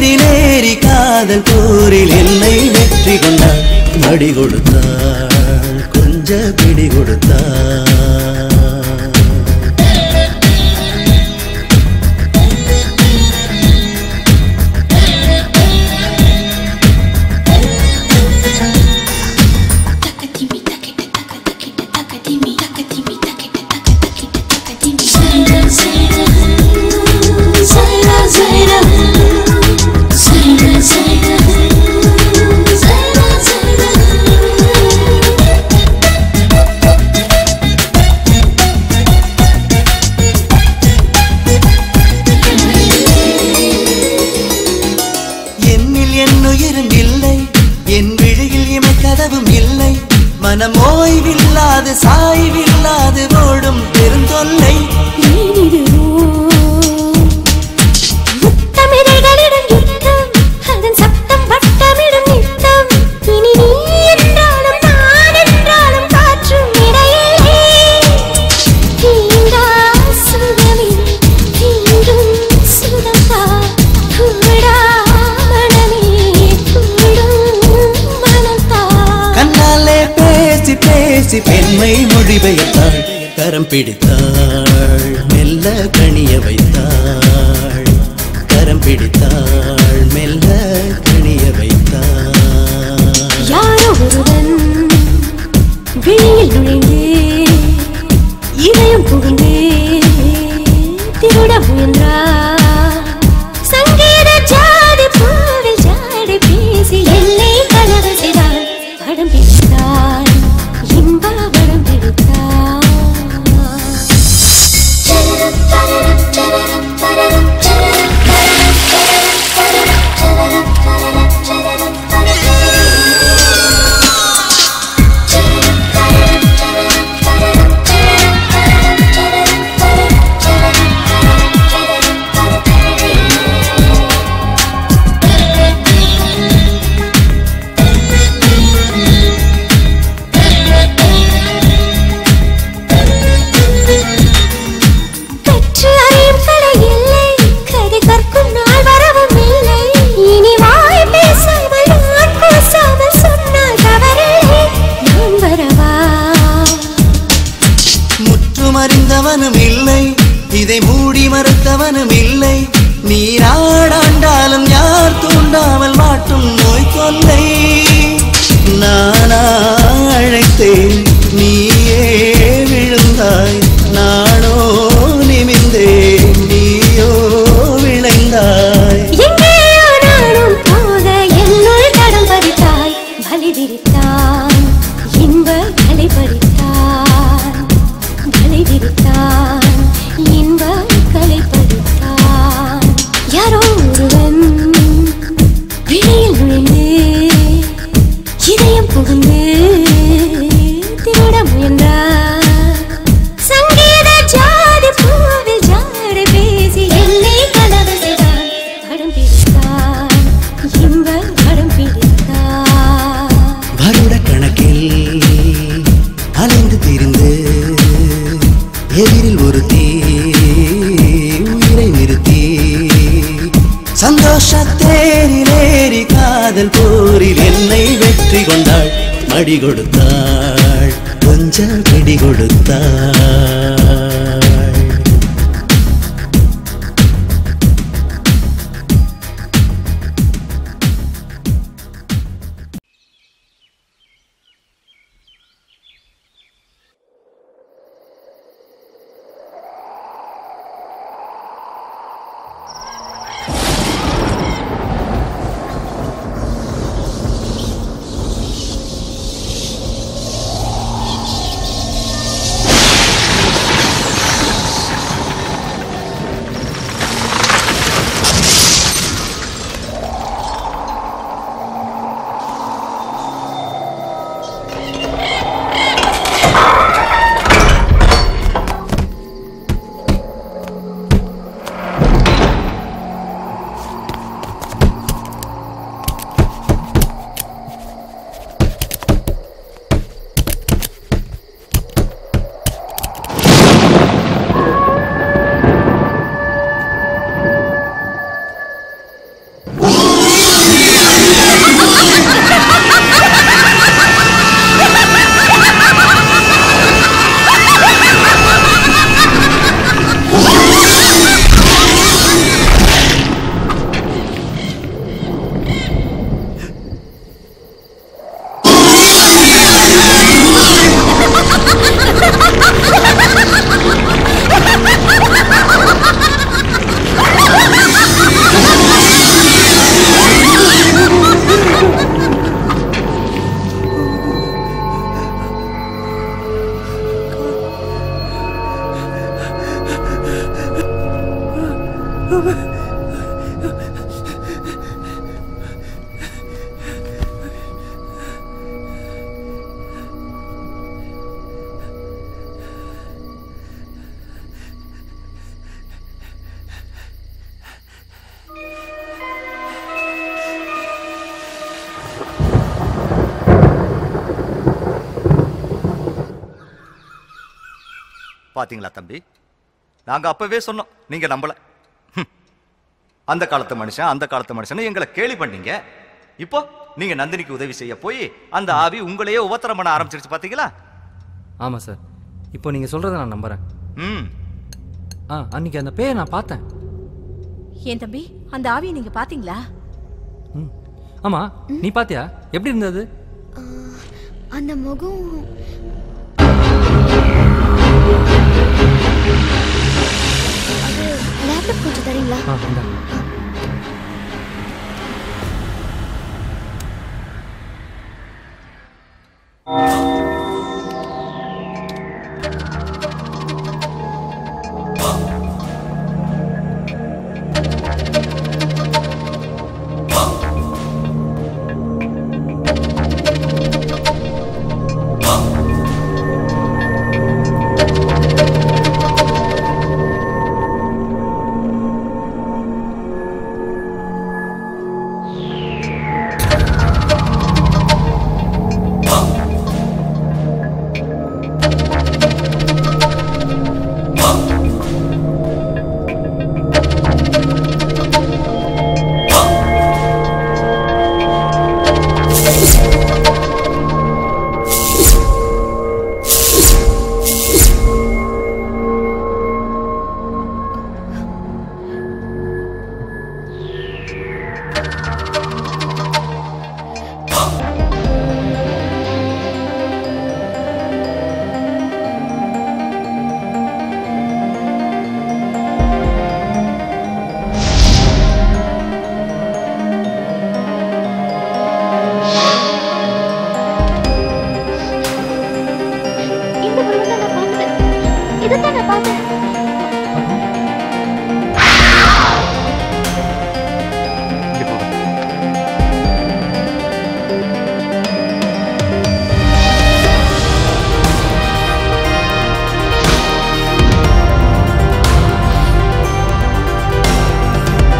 Speaker 2: காதல் போரில் என்னை வெற்றி கொண்டாள். மடி கொடுத்தாள், கொஞ்ச பிடி கொடுத்தாள். மனம் ஓய்வில்லாது சாய்வில்லாது ஓடும் பெருந்தொல்லை.
Speaker 3: முத்தமிழைகளிடம் யுத்தம், அதன் சத்தம் வட்டமிடும் நித்தம். இனி நீ என்றாலும் நான் என்றாலும் காற்றும் இடையிலே தீண்டா சுகமே தீண்டும் சுதந்தா கூடா மனமே கூடும் மனந்தா.
Speaker 2: கண்ணாலே பேசி பேசி பெண்மை மொழிபெயர்த்தாள். கரம் பிடித்தாள், மெல்ல கனிய வைத்தாள். கரம் பிடித்தாள், மெல்ல கனிய வைத்தாள்.
Speaker 3: யாரோ ஒருவன் விழியில் நுழைந்து இதயம் புகுந்து திருட முயன்றார். சங்கீத ஜாதி பூவில் ஜாடி பேசி என்னை கலவை செய்தார். படம் பிடித்தார், இன்ப படம் பிடித்தார்.
Speaker 1: அறிந்தவனும் இல்லை, இதை மூடி மறுத்தவனும் இல்லை. நீ நாடாண்டாலும் யார் தூண்டாமல் மாட்டும் நோய் தொல்லை. நானா அழைத்தேன் நீயே விழுந்தாய், நானோ நிமிந்தேன் நீயோ விளைந்தாய்.
Speaker 3: எங்கேயோ நானும் போக என்னுள் தடம் பதித்தாய், வலி விரித்தான் இன்ப கலை பறித்தான், வலி விரித்தான் இன்ப கலை பறித்தான். யாரோ ஒருவன் விழியில் நுழைந்து இதயம் புகுந்து திருட முயன்றார். சங்கீத ஜாதி பூவில் ஜாட பேசி என்னை கனவு செய்தான், படம் பிடித்தான் இன்ப படம் பிடித்தான்.
Speaker 1: வருட கணக்கில் அலைந்து திரிந்து எதிரில் ஒரு தீ உயிரை நிறுத்தி, சந்தோஷத்தேரிலேறி காதல் போரில் என்னை வெற்றி கொண்டாள். மடி கொடுத்தாள், கொஞ்சம் பிடி கொடுத்தாள்.
Speaker 6: பாத்தீங்களா தம்பி, நாங்க அப்பவே சொன்னோம், நீங்க நம்பல. அந்த காலத்து மனுஷன் அந்த காலத்து மனுஷன் எங்களை கேலி பண்ணீங்க. இப்போ நீங்க நந்தினிக்கு உதவி செய்ய போய் அந்த ஆவி உங்களையே உபத்திரம் பண்ண ஆரம்பிச்சிருச்சு. பாத்தீங்களா?
Speaker 18: ஆமா சார், இப்போ நீங்க சொல்றதை நான் நம்புறேன். அன்னைக்கு அந்த பேயை நான் பார்த்தேன்.
Speaker 11: ஏன் தம்பி, அந்த ஆவியை நீங்க பாத்தீங்களா?
Speaker 18: ஆமா, நீ பாத்தியா? எப்படி இருந்தது?
Speaker 5: அந்த முகம் லேப்டாப் கொஞ்சம் தரீங்களா?
Speaker 4: இதுதான் நான் பார்த்தேன்.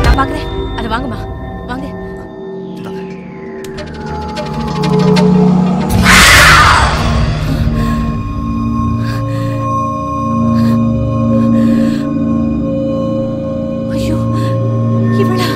Speaker 11: நான் பாக்குறேன். அது வாங்கம்மா, வாங்க. ஐயோ, இவளா?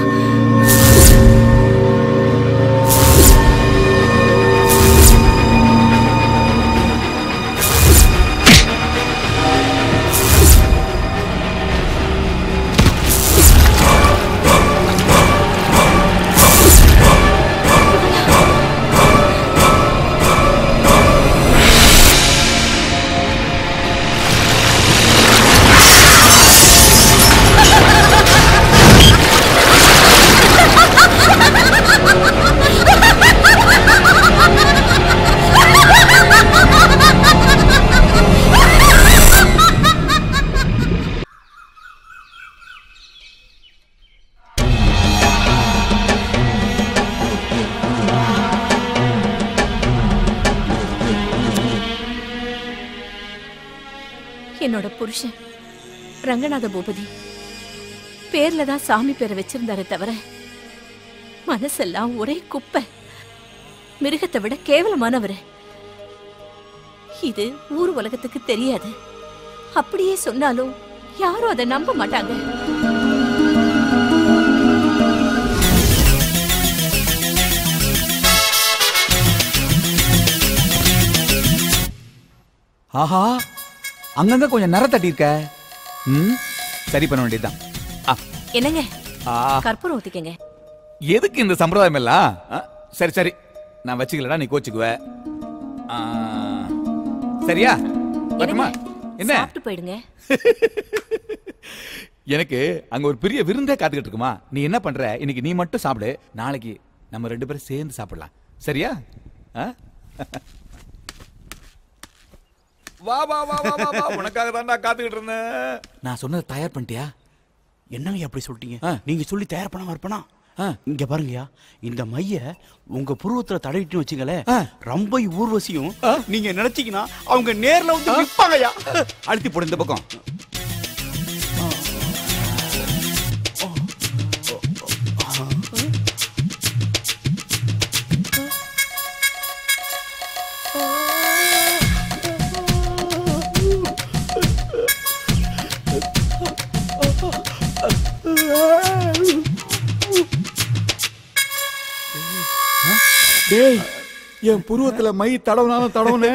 Speaker 11: என்னோட புருஷன் ரங்கநாத பூபதி பேர்ல தான் சாமி பேரை வச்சிருந்தாரே தவிர மனசெல்லாம் ஒரே குப்பை. மிருகத்தை விட கேவலமானவரு. இது ஊர் உலகத்துக்கு தெரியாது. அப்படியே சொன்னாலும் யாரும் அதை நம்ப மாட்டாங்க.
Speaker 9: ஆஹா, அங்கங்க கொஞ்சம் நிற தட்டி இருக்க. சரி பண்ண வேண்டியதுதான்.
Speaker 11: என்னங்க கற்பூரம் ஊத்திக்கங்க.
Speaker 9: எதுக்கு இந்த சம்பிரதாயம் எல்லாம்? சரி சரி, நான் வச்சுக்கலடா, நீ கோச்சுக்குவ. சரியா? வரட்டுமா? என்ன
Speaker 11: சாப்பிட்டு போயிடுங்க.
Speaker 9: எனக்கு அங்க ஒரு பெரிய விருந்தே காத்துக்கிட்டு இருக்குமா. நீ என்ன பண்ற, இன்னைக்கு நீ மட்டும் சாப்பிடு, நாளைக்கு நம்ம 2 பேரும் சேர்ந்து சாப்பிடலாம். சரியா? வா வா வா வா வா, உனக்காக தான் நான் காத்துக்கிட்டு இருந்தேன். நான் சொன்னதை தயார் பண்ணிட்டியா?
Speaker 10: என்னங்க அப்படி சொல்லிட்டீங்க? நீங்க சொல்லி தயார் பண்ணாம இருப்பனா? இங்க பாருங்கயா, இந்த மைய உங்க புருவத்துல தடவிட்டு வச்சுங்களே, ரம்பை ஊர்வசியும் நீங்க நினைச்சீங்கன்னா அவங்க நேர்ல வந்து நிப்பாங்கயா.
Speaker 9: அழுத்தி போடு இந்த பக்கம். டேய், என் புருவத்துல மை தடவுனாலும் தடவுன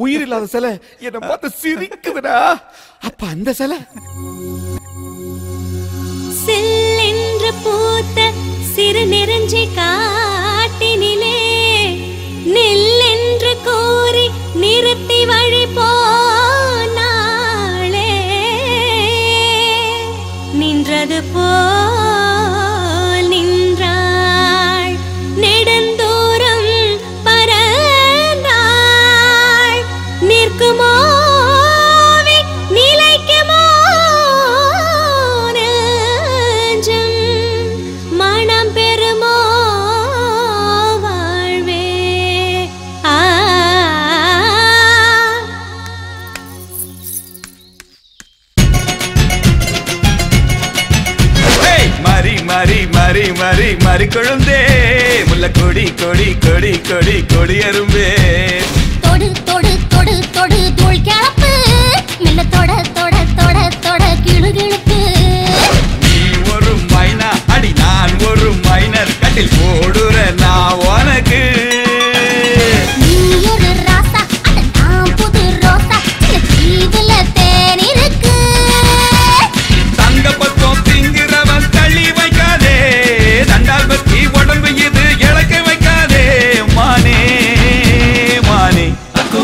Speaker 9: உயிர் இல்லாத சிலை என்ன பார்த்து சிரிக்குதுடா. அப்ப அந்த சிலை
Speaker 3: செல்லென்று பூத்த சிறு நெருஞ்சி காட்டினிலே நெல்லென்று கூறி நிறுத்தி வழி போனாளே, நின்றது போல் நின்றாள், நெடுந்தூரம் பறந்தாள், நிற்குமோ நிலைக்குமோ நெஞ்சம், மனம் பெறுமோ வாழ்வே.
Speaker 9: மரி மரி மரி மரி மரி கொழுந்தே, முல்ல கொடி கொடி கொடி கொடி கொடி அரும்பே,
Speaker 3: தொடு தொடு தொடு தொடு தூள் கிளப்பு, மெல்ல தொட தொட தொட தொட கிளுகிழுப்பு.
Speaker 9: நீ ஒரு மைனா அடி நான் ஒரு மைனர், கட்டில் போடுற நான் உனக்கு.
Speaker 3: நீ ஒரு ராசா அட நான் புது ரோசா, தீவுல தேன் இருக்கு.
Speaker 9: தங்க பக்கம் திங்கிறவன் தள்ளி வைக்காதே, தண்டால் பத்தி உடம்பு இது இழக்க வைக்காதே. மானே மானே அக்கு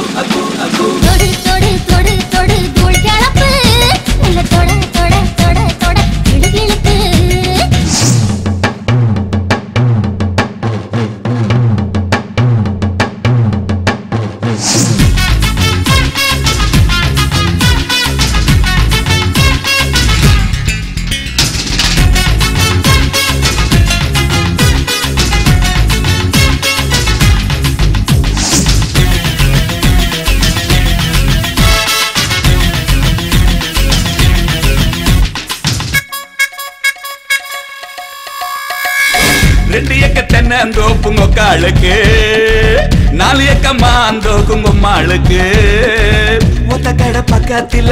Speaker 7: 2 ஏக்க தென்னந்தோப்பு மொக்காளுக்கு 4 ஏக்க மாந்தோப்பு மொம்மாளுக்கு ஒத்த கடை பக்கத்துல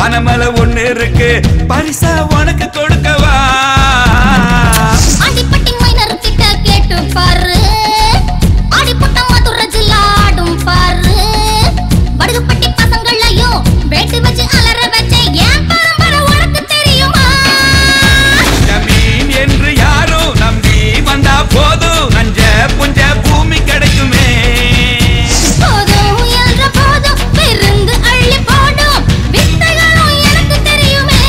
Speaker 7: ஆனமலை ஒண்ணு இருக்கு பரிசா உனக்கு கொடுக்கவா
Speaker 3: அடிப்பட்டி மைனர் கிட்ட கேட்டு பாரு அடிப்பட்ட மதுரை ஜில்லா ஆடும் பாரு வடுகுப்பட்டி பசங்களையும் வேட்டு வச்சு அலற வச்ச ஏன் பரம்பரை உனக்கு தெரியுமா
Speaker 7: ஜமீன் என்று யாரும் நம்பி வந்தா போதும் நஞ்ச புஞ்ச பூமி கிடைக்குமே
Speaker 3: போதும் என்ற போதும் விருந்து அள்ளி போடும் வித்தைகளும் எனக்கு தெரியுமே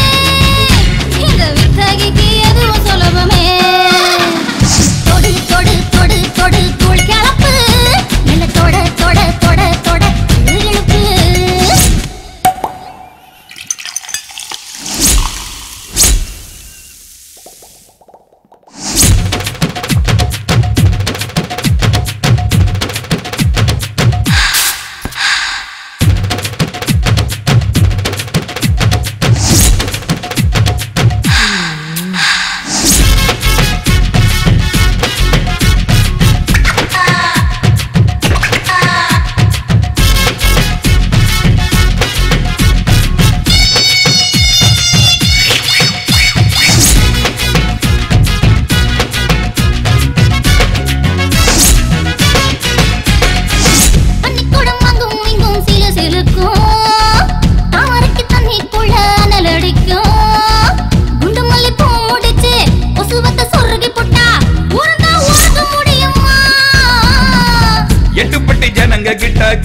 Speaker 3: இந்த வித்தகைக்கு எதுவும் சுலபமே தொடு தொடு தொடு தொடு தூள் கிளப்பு என்ன தொட தொட தொட தொட இழுப்பு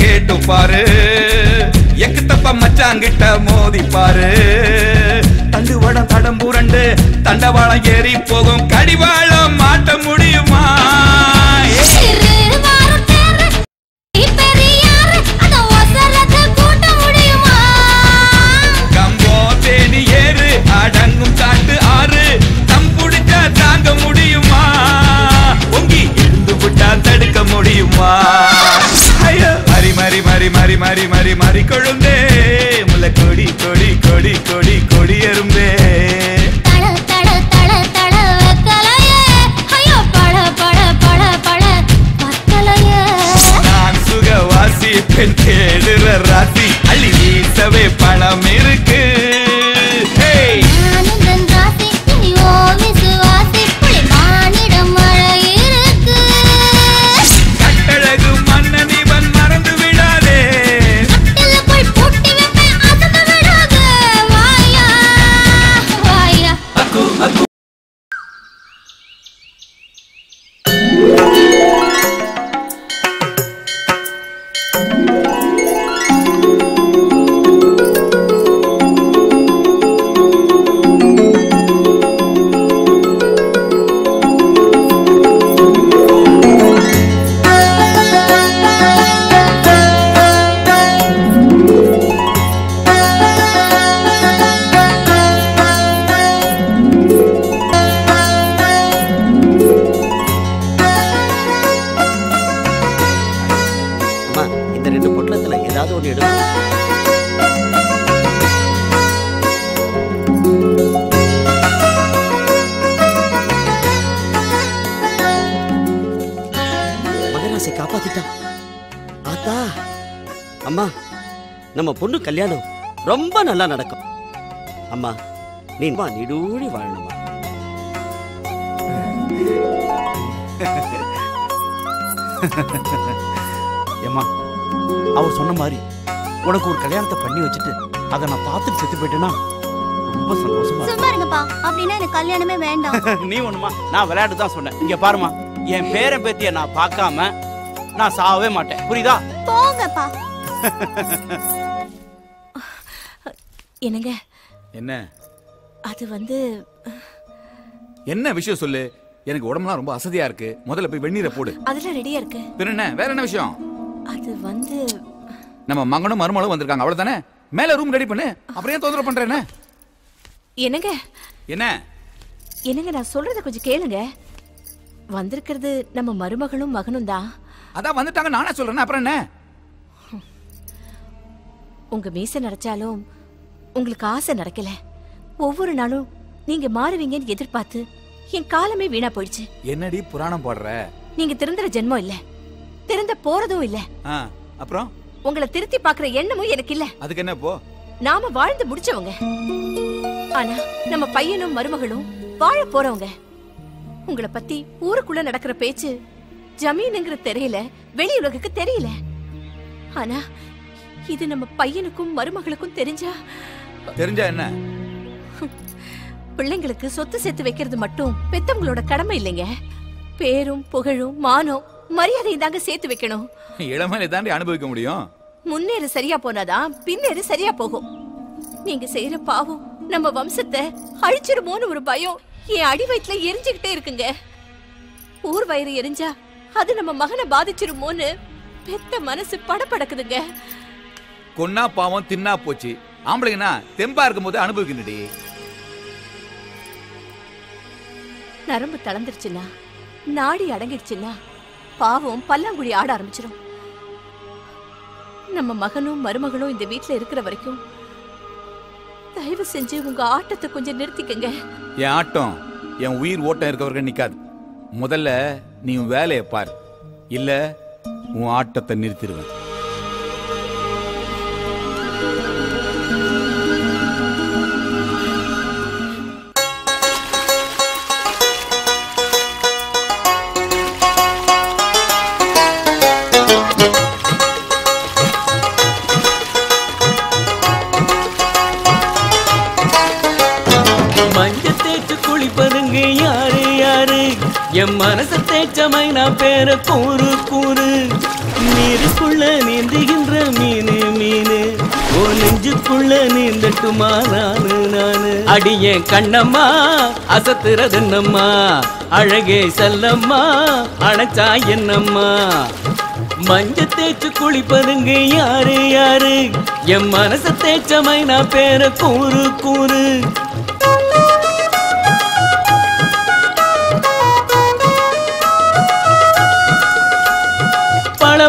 Speaker 7: கேட்டு பாரு எக்கு தப்ப மச்சாங்கிட்ட மோதி பாரு தண்டு வடம் தடம் புரண்டு தண்டவாளம் ஏறி போகும் கடிவாளம் மாட்ட முடியுமா கம்போ தேனி ஏறு அடங்கும் காட்டு ஆறு தம் புடிச்சா தாங்க முடியுமா பொங்கி எழுந்து விட்டா தடுக்க முடியுமா மரி மரி மரி மரி மரி மரி மரி கொழுந்தே முல்லை கொடி கொடி கொடி கொடி கொடி எறும்பே நான் சுகவாசி பெண் தேடுற ராசி அள்ளி வீசவே பணம் இருக்கு கட்டழகு மன்னன் இவன் மறந்து விடாதே அக்கு அக்கு
Speaker 10: இந்த 2 பொட்டலத்துல ஏதாவது ஒண்ணு எடுங்க. மகராசை காப்பாத்திட்டான். ஆத்தா அம்மா நம்ம பொண்ணு கல்யாணம் ரொம்ப நல்லா நடக்கும். அம்மா நீ நீடூழி வாழணுமா. ஏம்மா அவர் சொன்ன மாதிரி உனக்கு ஒரு கல்யாணத்தை பண்ணி வச்சுட்டு அதை நான் பார்த்துட்டு செத்து போயிட்டேன்னா ரொம்ப சந்தோஷமா
Speaker 3: சும்மா இருங்கப்பா அப்படின்னா எனக்கு கல்யாணமே வேண்டாம்.
Speaker 10: நீ ஒண்ணுமா நான் விளையாட்டு தான் சொன்னேன். இங்க பாருமா என் பேரன் பேத்திய நான் பார்க்காம நான் சாவவே மாட்டேன். புரியுதா?
Speaker 3: போங்கப்பா.
Speaker 11: என்னங்க
Speaker 9: என்ன
Speaker 11: அது வந்து
Speaker 9: என்ன விஷயம் சொல்லு. எனக்கு உடம்புலாம் ரொம்ப அசதியா இருக்கு. முதல்ல போய் வெந்நீரை போடு.
Speaker 11: அதெல்லாம் ரெடியா இருக்கு.
Speaker 9: பின்ன என்ன வேற என்ன விஷயம்?
Speaker 11: அது வந்து
Speaker 9: நம்ம மகனும் மருமகளும் வந்திருக்காங்க அவ்வளவுதானே. மேல ரூம் ரெடி பண்ணு. அப்புறம் ஏன் தொந்தரவு பண்றேன்னு?
Speaker 11: என்னங்க
Speaker 9: என்ன
Speaker 11: என்னங்க நான் சொல்றத கொஞ்சம் கேளுங்க. வந்திருக்கிறது நம்ம மருமகளும் மகனும் தான்.
Speaker 9: அதான் வந்துட்டாங்க நானே சொல்றேன். அப்புறம் என்ன?
Speaker 11: உங்க மீசை நரைச்சாலும் உங்களுக்கு ஆசை நடக்கல. ஒவ்வொரு நாளும் நீங்க மாறுவீங்கன்னு எதிர்பார்த்து என் காலமே வீணா போயிடுச்சு.
Speaker 9: என்னடி புராணம் போடுற?
Speaker 11: நீங்க திருந்துற ஜென்மம் இல்ல, திருந்த போறதும் இல்ல.
Speaker 9: அப்புறம்
Speaker 11: உங்களை திருத்தி பாக்குற எண்ணமும் எனக்கு இல்ல.
Speaker 9: அதுக்கு என்ன போ?
Speaker 11: நாம வாழ்ந்து முடிச்சவங்க, ஆனா நம்ம பையனும் மருமகளும் வாழ போறவங்க. உங்களை பத்தி ஊருக்குள்ள நடக்கிற பேச்சு ஜமீனுங்கிற தெரியல, வெளி உலகுக்கு தெரியல. ஆனா இது நம்ம பையனுக்கும் மருமகளுக்கும் தெரிஞ்சா
Speaker 9: என்ன?
Speaker 11: பிள்ளைங்களுக்கு சொத்து சேர்த்து வைக்கிறது மட்டும் பெத்தவங்களோட கடமை இல்லைங்க. பேரும் புகழும் மானம் மரியாதையும் தாங்க சேர்த்து வைக்கணும்.
Speaker 9: இளமையில தாண்டி அனுபவிக்க முடியும்.
Speaker 11: முன்னேறு சரியா போனாதான் பின்னேறு சரியா போகும். நீங்க செய்யற பாவம் நம்ம வம்சத்தை அழிச்சிருமோன்னு ஒரு பயம் என் அடி வயிற்றுல எரிஞ்சுக்கிட்டே இருக்குங்க. ஊர் வயிறு எரிஞ்சா அது நம்ம மகனை பாதிச்சிருமோன்னு பெத்த மனசு படபடக்குதுங்க.
Speaker 9: கொன்னா பாவம் தின்னா போச்சு. ஆம்பளைங்கனா தெம்பா இருக்கும் போது அனுபவிக்கணுடி.
Speaker 11: நரம்பு தளர்ந்துருச்சுன்னா, நாடி அடங்கிடுச்சுன்னா பாவம் பல்லாங்குழி ஆட ஆரம்பிச்சிடும். நம்ம மகனும் மருமகளும் இந்த வீட்டுல இருக்கிற வரைக்கும் தயவு செஞ்சு உங்க ஆட்டத்தை கொஞ்சம் நிறுத்திக்கங்க.
Speaker 9: என் ஆட்டம் என் உயிர் ஓட்டம் இருக்கவர்கள் நிக்காது. முதல்ல நீ உன் வேலையை பாரு, இல்ல உன் ஆட்டத்தை நிறுத்திடுவேன்.
Speaker 2: என் மனச தேச்சமை நான் பேர கூறு கூறு. நீருக்குள்ள நீந்துகின்ற மீனு மீனு, ஓ நெஞ்சுக்குள்ள நீந்தட்டுமா நானு நானு. அடியே கண்ணம்மா அசத்துறது என்னம்மா, அழகே செல்லம்மா அணைச்சா என்னம்மா. மஞ்ச தேய்ச்சு குளிப்பதுங்க யாரு யாரு, என் மனச தேச்சமை நான் பேர கூறு கூறு.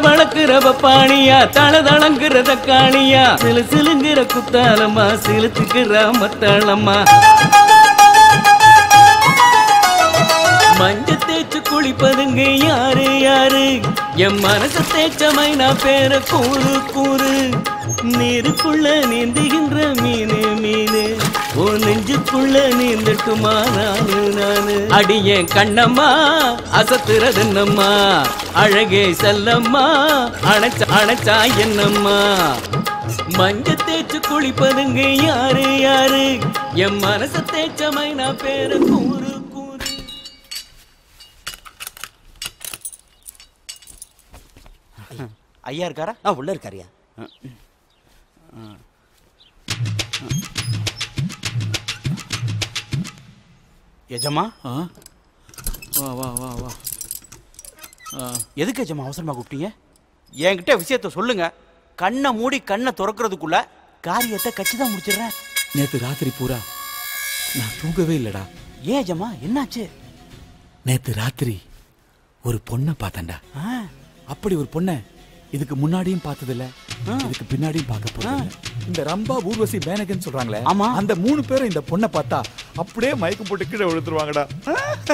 Speaker 2: வளக்குறவ பாணியா, தளதளங்குற தக்காளியா, சிலு சிலுங்கிற குத்தாலம்மா, சிலுத்துக்கிற மத்தாளம்மா. மஞ்ச தேய்ச்சு குளிப்பதுங்க யாரு யாரு, என் மனச தேய்ச்சமை நான் பேர கூறு கூறு. நீருக்குள்ள நீந்துகின்ற மீனு மீனு, ஓ நெஞ்சுக்குள்ள நீந்தட்டுமா நானு நானு. அடியே கண்ணம்மா அசத்துறது என்னம்மா, அழகே செல்லம்மா அணைச்சா என்னம்மா. மஞ்ச தேய்ச்சு குளிப்பதுங்க யாரு யாரு, என் மனச தேய்ச்சமை நான் பேர கூறு கூறு.
Speaker 10: ஐயா இருக்காரா?
Speaker 12: உள்ள இருக்காரியா?
Speaker 10: எஜமா
Speaker 8: வா வா வா வா.
Speaker 10: எதுக்கு எஜமா அவசரமா கூப்பிட்டீங்க? என்கிட்ட விஷயத்த சொல்லுங்க. கண்ணை மூடி கண்ணை திறக்கிறதுக்குள்ள காரியத்தை கச்சிதான் முடிச்சிடுறேன்.
Speaker 9: நேத்து ராத்திரி பூரா நான் தூங்கவே இல்லடா.
Speaker 10: ஏன் எஜமா என்னாச்சு?
Speaker 9: நேத்து ராத்திரி ஒரு பொண்ணை பார்த்தேன்டா. அப்படி ஒரு பொண்ணை இதுக்கு முன்னாடியும் பார்த்ததில்ல, இதுக்கு பின்னாடியும் பார்க்க போறதில்ல. இந்த ரம்பா ஊர்வசி மேனகன் சொல்றாங்களே, அந்த 3 பேரும் இந்த பொண்ணை பார்த்தா அப்படியே மயக்கம் போட்டு கீழே விழுந்துருவாங்கடா.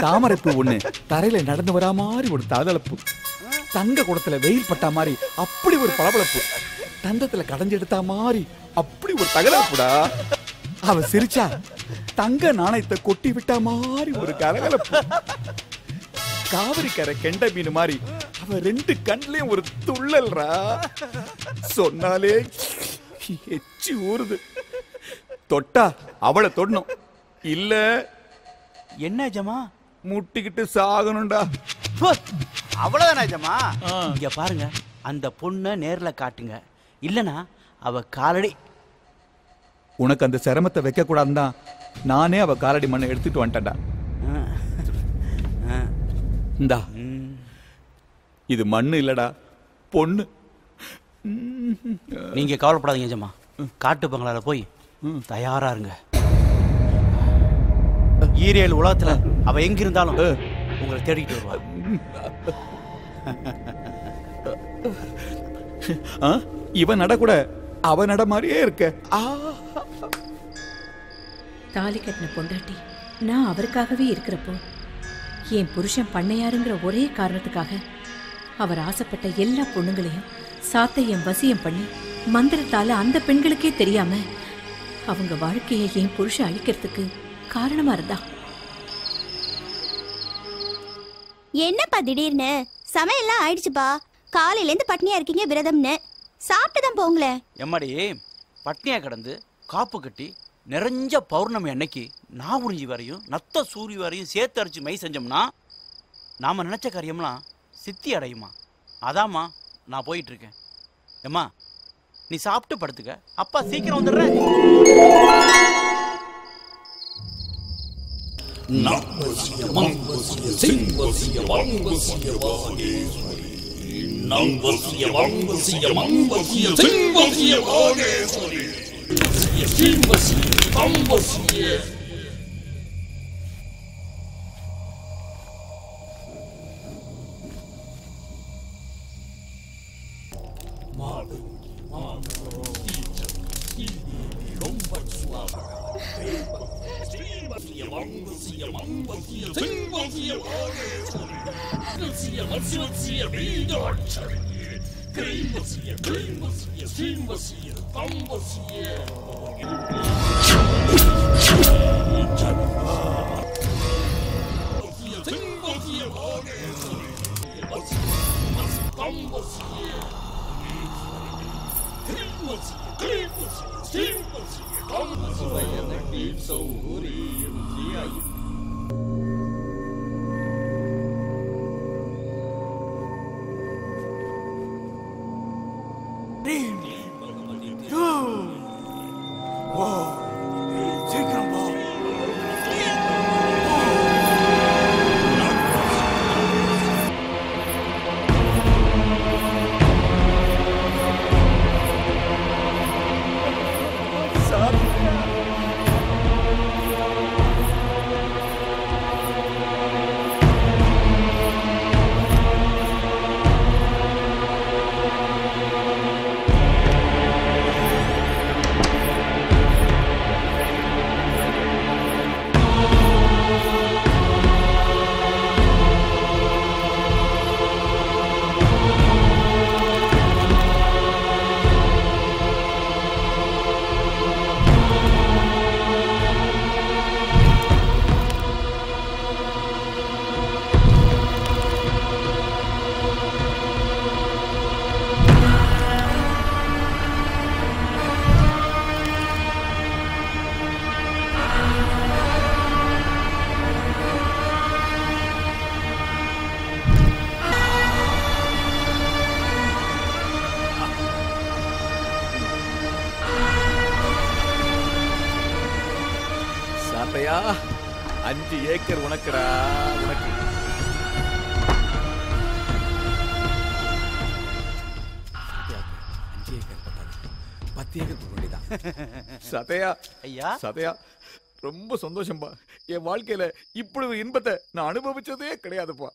Speaker 9: தாமரைப்பூ ஒண்ணு தரையில நடந்து வரா மாதிரி ஒரு தளதளப்பு, தங்க குடத்துல வெயில் பட்டா மாதிரி அப்படி ஒரு பளபளப்பு, தந்தத்துல கடைஞ்செடுத்தா மாதிரி அப்படி ஒரு தகலப்புடா. அவ சிரிச்சா தங்க நாணயத்தை கொட்டி விட்டா மாதிரி ஒரு கலகலப்பு. காவிரி கரை கெண்ட மீன் மாதிரி அவ 2 கண்லயும் ஒரு துள்ளல்ரா. சொன்னாலே எச்சி ஊறுது. தொட்டா அவளை தொடணும், இல்ல
Speaker 10: என்ன ஜமா
Speaker 9: முட்டிக்கிட்டு சாகணும்டா.
Speaker 10: அவ்வளவுதானா ஜமா? இங்க பாருங்க, அந்த பொண்ணை நேர்ல காட்டுங்க, இல்லனா அவ காலடி.
Speaker 9: உனக்கு அந்த சிரமத்தை வைக்க கூடாதுன்னு தான் நானே அவ காலடி மண்ணை எடுத்துட்டு வந்துட்டேன்டா. இந்தா, இது மண்ணு இல்லடா, பொண்ணு.
Speaker 10: நீங்க கவலைப்படாதீங்க ஜமா, காட்டு பங்களால போய் தயாரா இருங்க. ஈரேல் உலகத்துல அவ எங்க இருந்தாலும் உங்களை தேடிட்டு வருவா.
Speaker 9: இவன் நட கூட அவ நட மாதிரியே இருக்க.
Speaker 11: தாலி கட்டின பொண்டாட்டி நான் அவருக்காகவே இருக்கிறப்போ என் புருஷன் பண்ணையாருங்கிற ஒரே காரணத்துக்காக அவர் ஆசைப்பட்ட எல்லா பொண்ணுங்களையும் சாத்தையும் வசியம் பண்ணி மந்திரத்தால அந்த பெண்களுக்கே தெரியாம அவங்க வாழ்க்கையை என் புருஷன் அழிக்கிறதுக்கு காரணமா இருந்தா.
Speaker 12: என்னப்பா திடீர்னு சமையல்லாம் ஆயிடுச்சுப்பா. காலையில இருந்து பட்னியா இருக்கீங்க விரதம்னு. சாப்பிட்டுதான் போங்களேன்.
Speaker 10: எம்மாடி பட்னியா கிடந்து காப்பு கட்டி நிறைஞ்ச பௌர்ணமி அன்னைக்கு நாவுறிஞ்சி வரையும் நத்த சூரி வரையும் சேர்த்து அரைச்சு மை செஞ்சோம்னா நாம நினைச்ச காரியம்லாம் சித்தி அடையுமா. அதாம்மா நான் போயிட்டு இருக்கேன். ஏம்மா நீ சாப்பிட்டு படுத்துக்க, அப்பா சீக்கிரம் வந்துடுறேன்.
Speaker 9: சாத்தையா 5 ஏக்கர் உனக்குடா, உனக்கு. சதையா
Speaker 10: ஐயா,
Speaker 9: சதையா ரொம்ப சந்தோஷம்பா. என் வாழ்க்கையில இப்படி ஒரு இன்பத்தை நான் அனுபவிச்சதே கிடையாதுப்பா.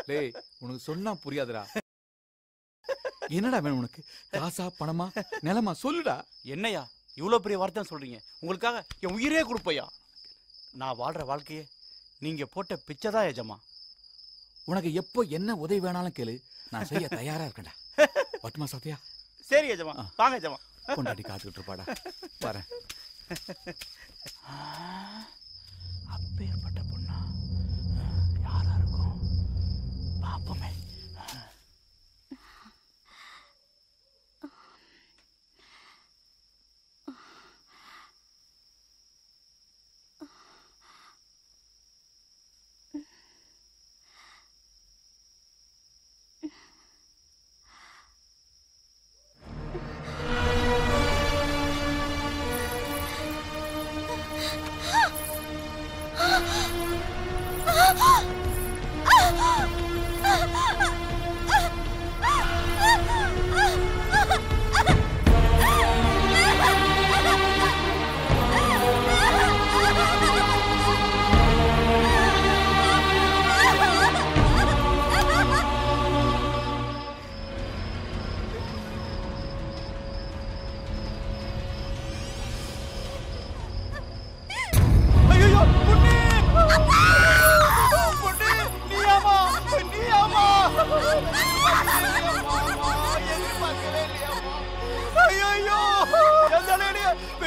Speaker 9: டேய் உனக்கு சொன்னா புரியாதுடா. என்னடா வேணும் உனக்கு? காசா பணமா நிலமா சொல்லுடா.
Speaker 10: என்னையா இவ்வளவு பெரிய வார்த்தை சொல்றீங்க? உங்களுக்காக என் உயிரே கொடுப்பையா. நான் வாழ்ற வாழ்க்கையே நீங்க போட்ட பிச்சைதான் எஜமா.
Speaker 9: உனக்கு எப்போ என்ன உதவி வேணாலும் கேளு, நான் செய்ய தயாரா இருக்கேன்டா. பட்டுமா சாத்தியா?
Speaker 10: சரி எஜமா, வாங்க எஜமா.
Speaker 9: கொண்டாடி காத்துக்கிட்டு இருப்பாடா. வரேன்.
Speaker 10: அப்பேற்பட்ட பொண்ணா யாரா இருக்கும் பாப்போமே.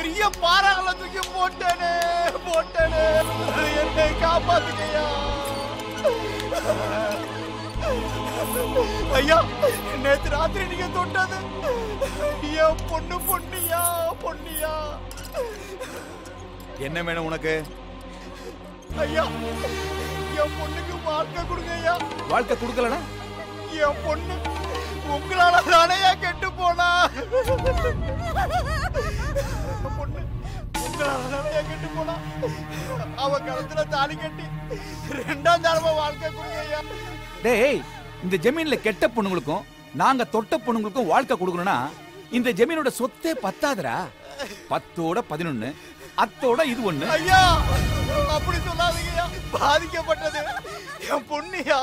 Speaker 16: பெரிய பாறாங்களை தூக்கி போட்டேனே என்னை காப்பாத்துக்கையா ஐயா. நேத்து ராத்திரி நீங்க தொட்டது என் பொன்னியா.
Speaker 9: என்ன வேணும் உனக்கு?
Speaker 16: ஐயா என் பொண்ணுக்கு வாழ்க்கை கொடுங்க ஐயா.
Speaker 9: வாழ்க்கை கொடுக்கலனா
Speaker 16: என் பொண்ணு உங்களால தானையா கெட்டு போனா. பொண்ணு உங்களால தானையா கெட்டு போனா. அவ கழுத்துல தாலி கட்டி 2ஆம் தடவை வாழ்க்கை கொடுங்க ஐயா.
Speaker 9: டேய், இந்த ஜமீன்ல கெட்ட பொண்ணுங்களுக்கும் நாங்க தொட்ட பொண்ணுங்களுக்கும் வாழ்க்கை கொடுக்கணும்னா இந்த ஜமீனோட சொத்தே பத்தாதுடா. 10ஓட 11, அத்தோட இது 1.
Speaker 16: ஐயா அப்படி சொல்லாதீங்கய்யா. பாதிக்கப்பட்டது என் பொண்ணியா.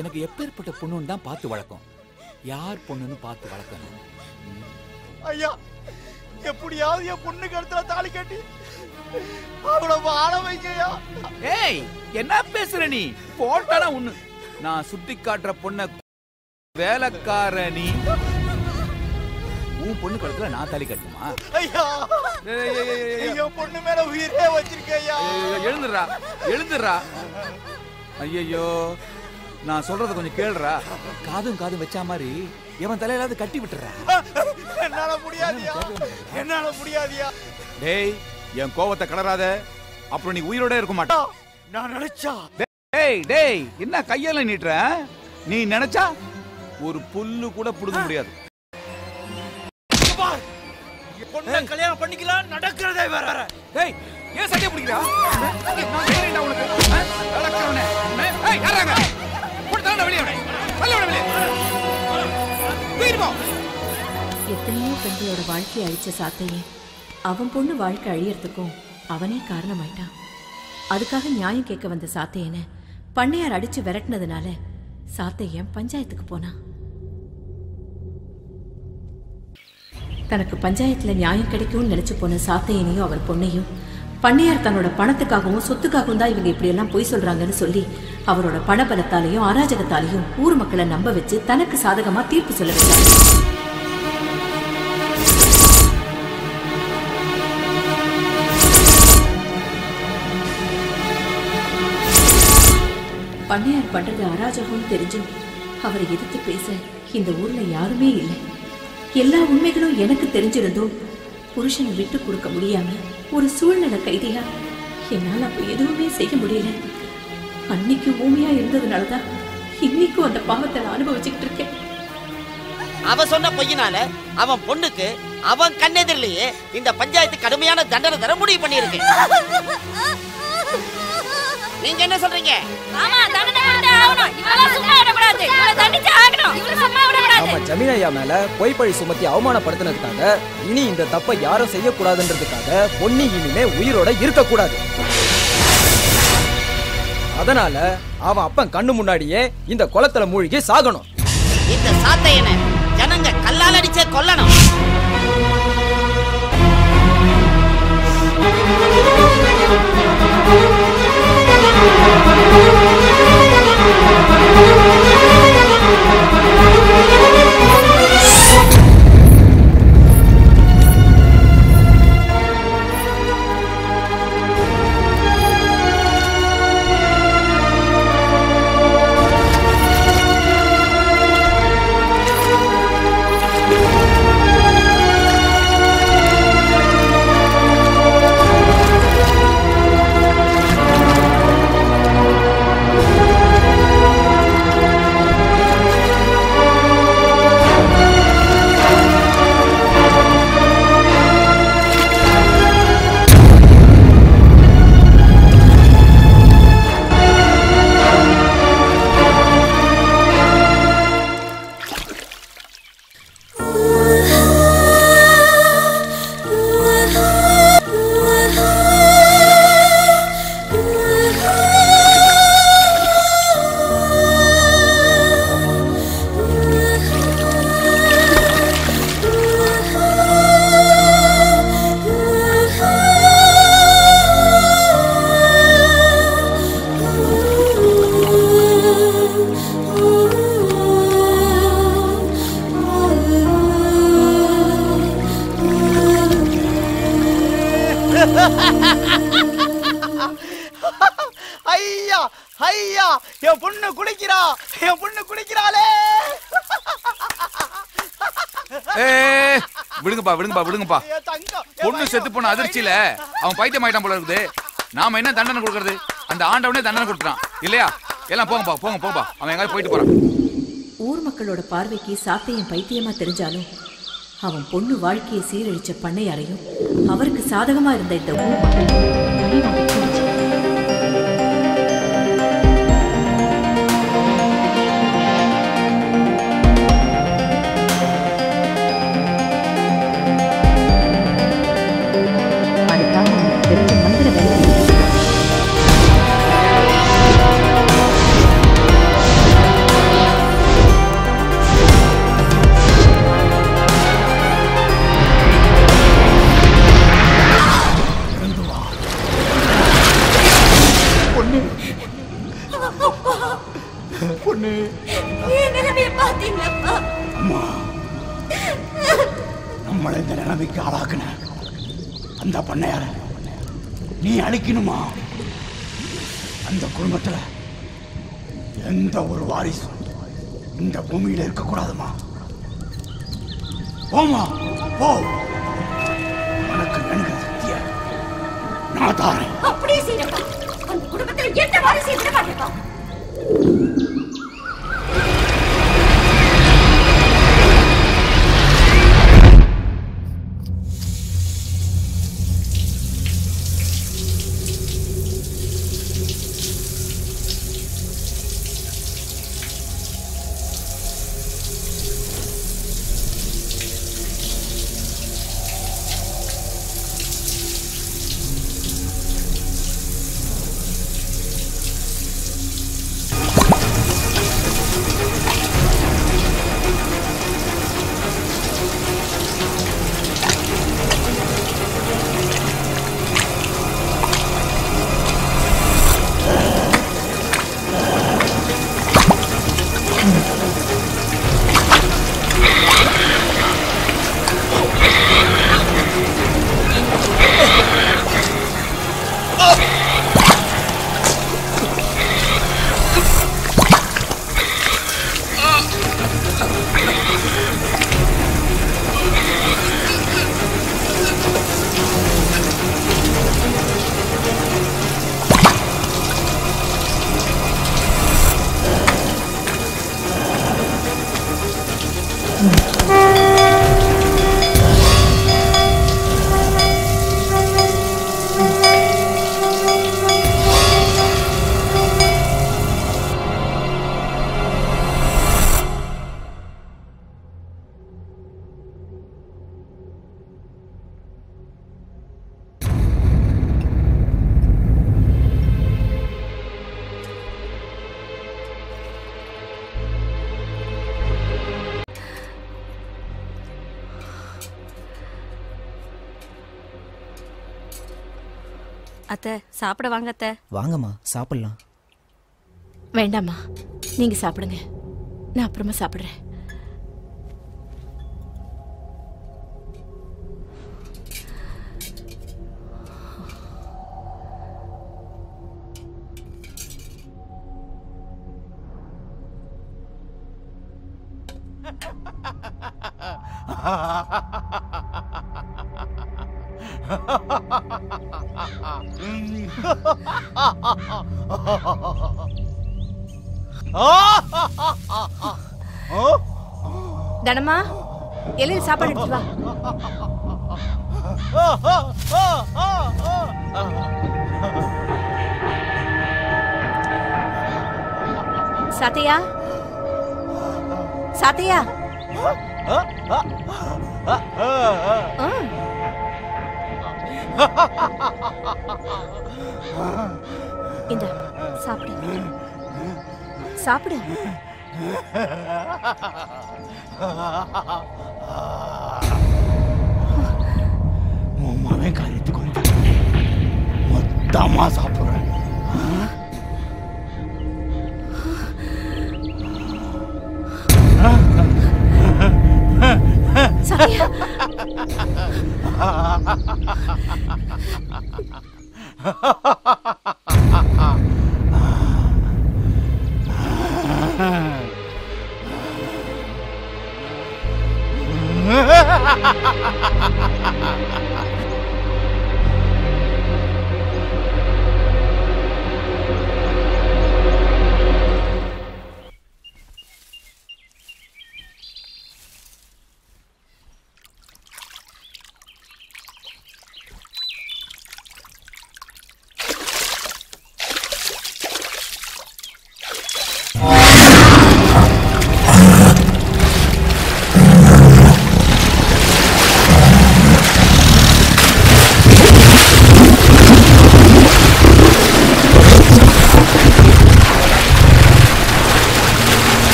Speaker 9: எனக்கு எப்பேற்பட்ட பொண்ணுன்னு தான் பார்த்து வளர்க்கும். யார் பொண்ணுன்னு பார்த்து வளர்க்கணும்.
Speaker 16: ஐயா எப்படியாவது என் பொண்ணு கழுத்துல தாலி கட்டி அவளை வாழ வைக்கையா.
Speaker 9: ஏய், என்ன பேசுற நீ? போட்டானா ஒண்ணு. நான் சுத்தி காட்டுற பொண்ண வேலைக்கார நீ. உன் பொண்ணு கழுத்துல நான் தாலி கட்டுமா?
Speaker 16: ஐயா என் பொண்ணு மேல உயிரே வச்சிருக்கையா.
Speaker 9: எழுந்துடுறா. ஐயோ, நான் சொல்றத கொஞ்சம் கேளுடா. காதும் வச்சா மாதிரி எவன் தலையிலாவது கட்டி விட்டுறா.
Speaker 16: என்னால முடியாதியா.
Speaker 9: டேய், என் கோவத்தை கடறாத. அப்புறம் நீ உயிரோட இருக்க மாட்டா.
Speaker 16: நான் நினைச்சா.
Speaker 9: டேய், என்ன கையால நீட்டுற? நீ நினைச்சா ஒரு புல்லு கூட புடுங்க முடியாது.
Speaker 16: பொண்ணை கல்யாணம் பண்ணிக்கலாம், நடக்கிறதே வேற.
Speaker 9: டேய், ஏன் சட்டையை பிடிக்கிறா? நான் கேக்குறேன்டா உனக்கு. நடக்கிறவனே. ஏய், யாராங்க? போடுடா வெளிய அவனை. வெளிய. வீர்பா.
Speaker 11: எத்தனையோ பெண்களோட வாழ்க்கையை அழிச்ச சாத்தையே அவன் பொண்ணு வாழ்க்கை அழியறதுக்கும் அவனே காரணமாயிட்டான். அதுக்காக நியாயம் கேட்க வந்த சாத்தையனை பண்ணையார் அடிச்சு விரட்டினதுனால சாத்தையன் பஞ்சாயத்துக்கு போனான். தனக்கு பஞ்சாயத்துல நியாயம் கிடைக்கும்னு நினைச்சு போன சாத்தையனையும் அவர் பொண்ணையும் பண்ணையார் தன்னோட பணத்துக்காகவும் சொத்துக்காகவும் தான் இவங்க இப்படியெல்லாம் பொய் சொல்றாங்கன்னு சொல்லி அவரோட பணபலத்தாலையும் அராஜகத்தாலையும் ஊர் மக்களை நம்ப வச்சு தனக்கு சாதகமா தீர்ப்பு சொல்ல வச்சார். பண்ணையார் பண்றது அராஜகம் தெரிஞ்சும் அவரை எதிர்த்து பேச இந்த ஊர்ல யாருமே இல்லை. எல்லா உண்மைகளும் எனக்கு தெரிஞ்சிருந்தும் புருஷனை விட்டு கொடுக்க முடியாம ஒரு சூழ்நிலை கைதியா என்னால அப்ப எதுவுமே செய்ய முடியல. அன்னைக்கு ஊமையா இருந்ததுனாலதான் இன்னைக்கும் அந்த பாவத்தை நான் அனுபவிச்சுக்கிட்டு இருக்கேன்.
Speaker 17: அவ சொன்ன பொய்யினால அவன் பொண்ணுக்கு அவன் கண்ணெதிரிலேயே இந்த பஞ்சாயத்து கடுமையான தண்டனை தர முடிவு பண்ணியிருக்கு. நீங்க என்ன சொல்றீங்க?
Speaker 19: நம்ம ஜமீன் ஐயா மேல பொய் பழி சுமத்தி அவமானப்படுத்தினதுக்காக இனி இந்த தப்பை யாரும் செய்யக்கூடாதுன்றதுக்காக பொன்னி இனிமே உயிரோட இருக்கக்கூடாது. அதனால அவன் அப்பன் கண்ணு முன்னாடியே இந்த குளத்துல மூழ்கி சாகணும்.
Speaker 17: இந்த சாத்தையனை ஜனங்க கல்லால் அடிச்சே கொல்லணும்.
Speaker 16: ஐயா ஐயா என் பொண்ணு குடிக்கிறா, என் பொண்ணு குடிக்கிறாளே.
Speaker 9: விடுங்கப்பா விடுங்கப்பா விடுங்கப்பா. பொண்ணு செத்து போன அதிர்ச்சியில அவன் பைத்தியம் ஆயிட்டான் போல இருக்குது. நாம என்ன தண்டனை கொடுக்கறது? அந்த ஆண்டவனே தண்டனை கொடுத்துறான் இல்லையா? எல்லாம் போங்கப்பா போங்க போங்கப்பா. அவன் எங்காவது போயிட்டு போறான்.
Speaker 11: ஊர் மக்களோட பார்வைக்கு சாத்தையும் பைத்தியமா தெரிஞ்சாலும் அவன் பொண்ணு வாழ்க்கையை சீரழிச்ச பண்ணையாரையும் அவருக்கு சாதகமா இருந்த இந்த ஊர் மக்கள்
Speaker 10: நம்மளை இந்த நிலைமைக்கு ஆளாக்குன அந்த பண்ணையார நீ அழிக்கணுமா? அந்த குடும்பத்துல எந்த ஒரு வாரிசும் இந்த பூமியில இருக்கக்கூடாதுமா. போமா போ. உனக்கு வேணுங்கிற சக்திய நான் தாரேன்.
Speaker 3: அப்படியே செய்யப்பா. அந்த குடும்பத்துல எந்த வாரிசு எதிர மாட்டேப்பா.
Speaker 11: அத்தை சாப்பிட வாங்க அத்தை.
Speaker 1: வாங்கம்மா சாப்பிடலாம்.
Speaker 11: வேண்டாம்மா நீங்க சாப்பிடுங்க, நான் அப்புறமா சாப்பிடுறேன். தனமா எல்லாம் சாப்பாடு எடுத்து வா. சாத்தையா சாத்தையா இந்த சாப்பிடு சாப்பிடு.
Speaker 10: உன் காரியத்துக்கு வந்து மொத்தமா சாப்பிடுறேன்.
Speaker 11: சத்யா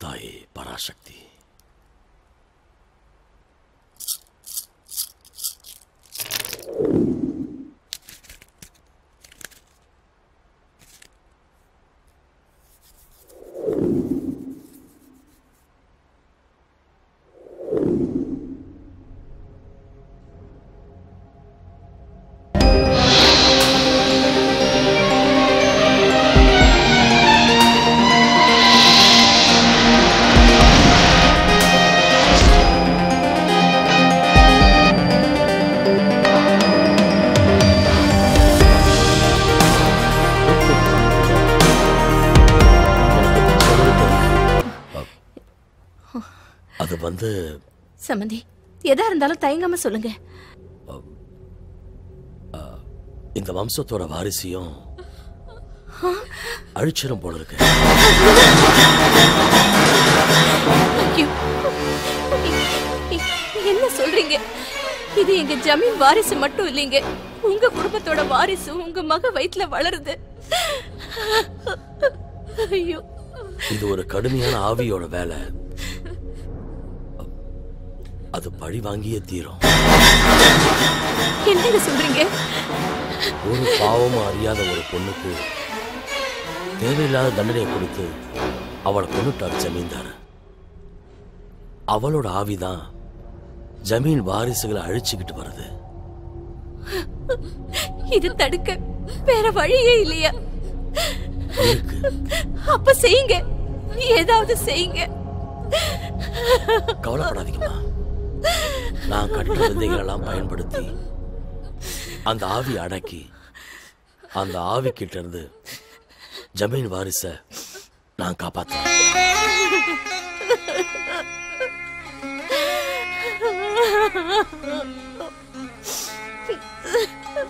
Speaker 13: தாயே பராசக்தி, அது வந்து
Speaker 11: சம்பந்தி எதா இருந்தாலும் தயங்காம சொல்லுங்க.
Speaker 13: இந்த வம்சத்தோட வாரிசையும் அழிச்சிரும் போல இருக்கு.
Speaker 11: என்ன சொல்றீங்க? இது எங்க ஜமீன் வாரிசு மட்டும் இல்லைங்க, உங்க குடும்பத்தோட வாரிசு உங்க மக வயிற்றுல வளருது. ஐயோ,
Speaker 13: இது ஒரு கடுமையான ஆவியோட வேலை. அது பழி வாங்கியே தீரும்.
Speaker 11: என்னங்க சொல்றீங்க?
Speaker 13: ஒரு பாவமும் அறியாத ஒரு பொண்ணுக்கு தேவையில்லாத தண்டனையை கொடுத்து அவளை கொண்டுட்டார் ஜமீன்தார். அவளோட ஆவிதான் ஜமீன் வாரிசுகளை அழிச்சுக்கிட்டு வருது.
Speaker 11: இது தடுக்க வேற வழியே இல்லையா? அப்ப செய்யுங்க, ஏதாவது செய்யுங்க.
Speaker 13: கவலைப்படாதீங்கம்மா, நான் கற்ற விதைகளெல்லாம் பயன்படுத்தி அந்த ஆவி அடக்கி அந்த ஆவி கிட்ட இருந்து ஜமீன் வாரிச நான் காப்பாத்தேன்.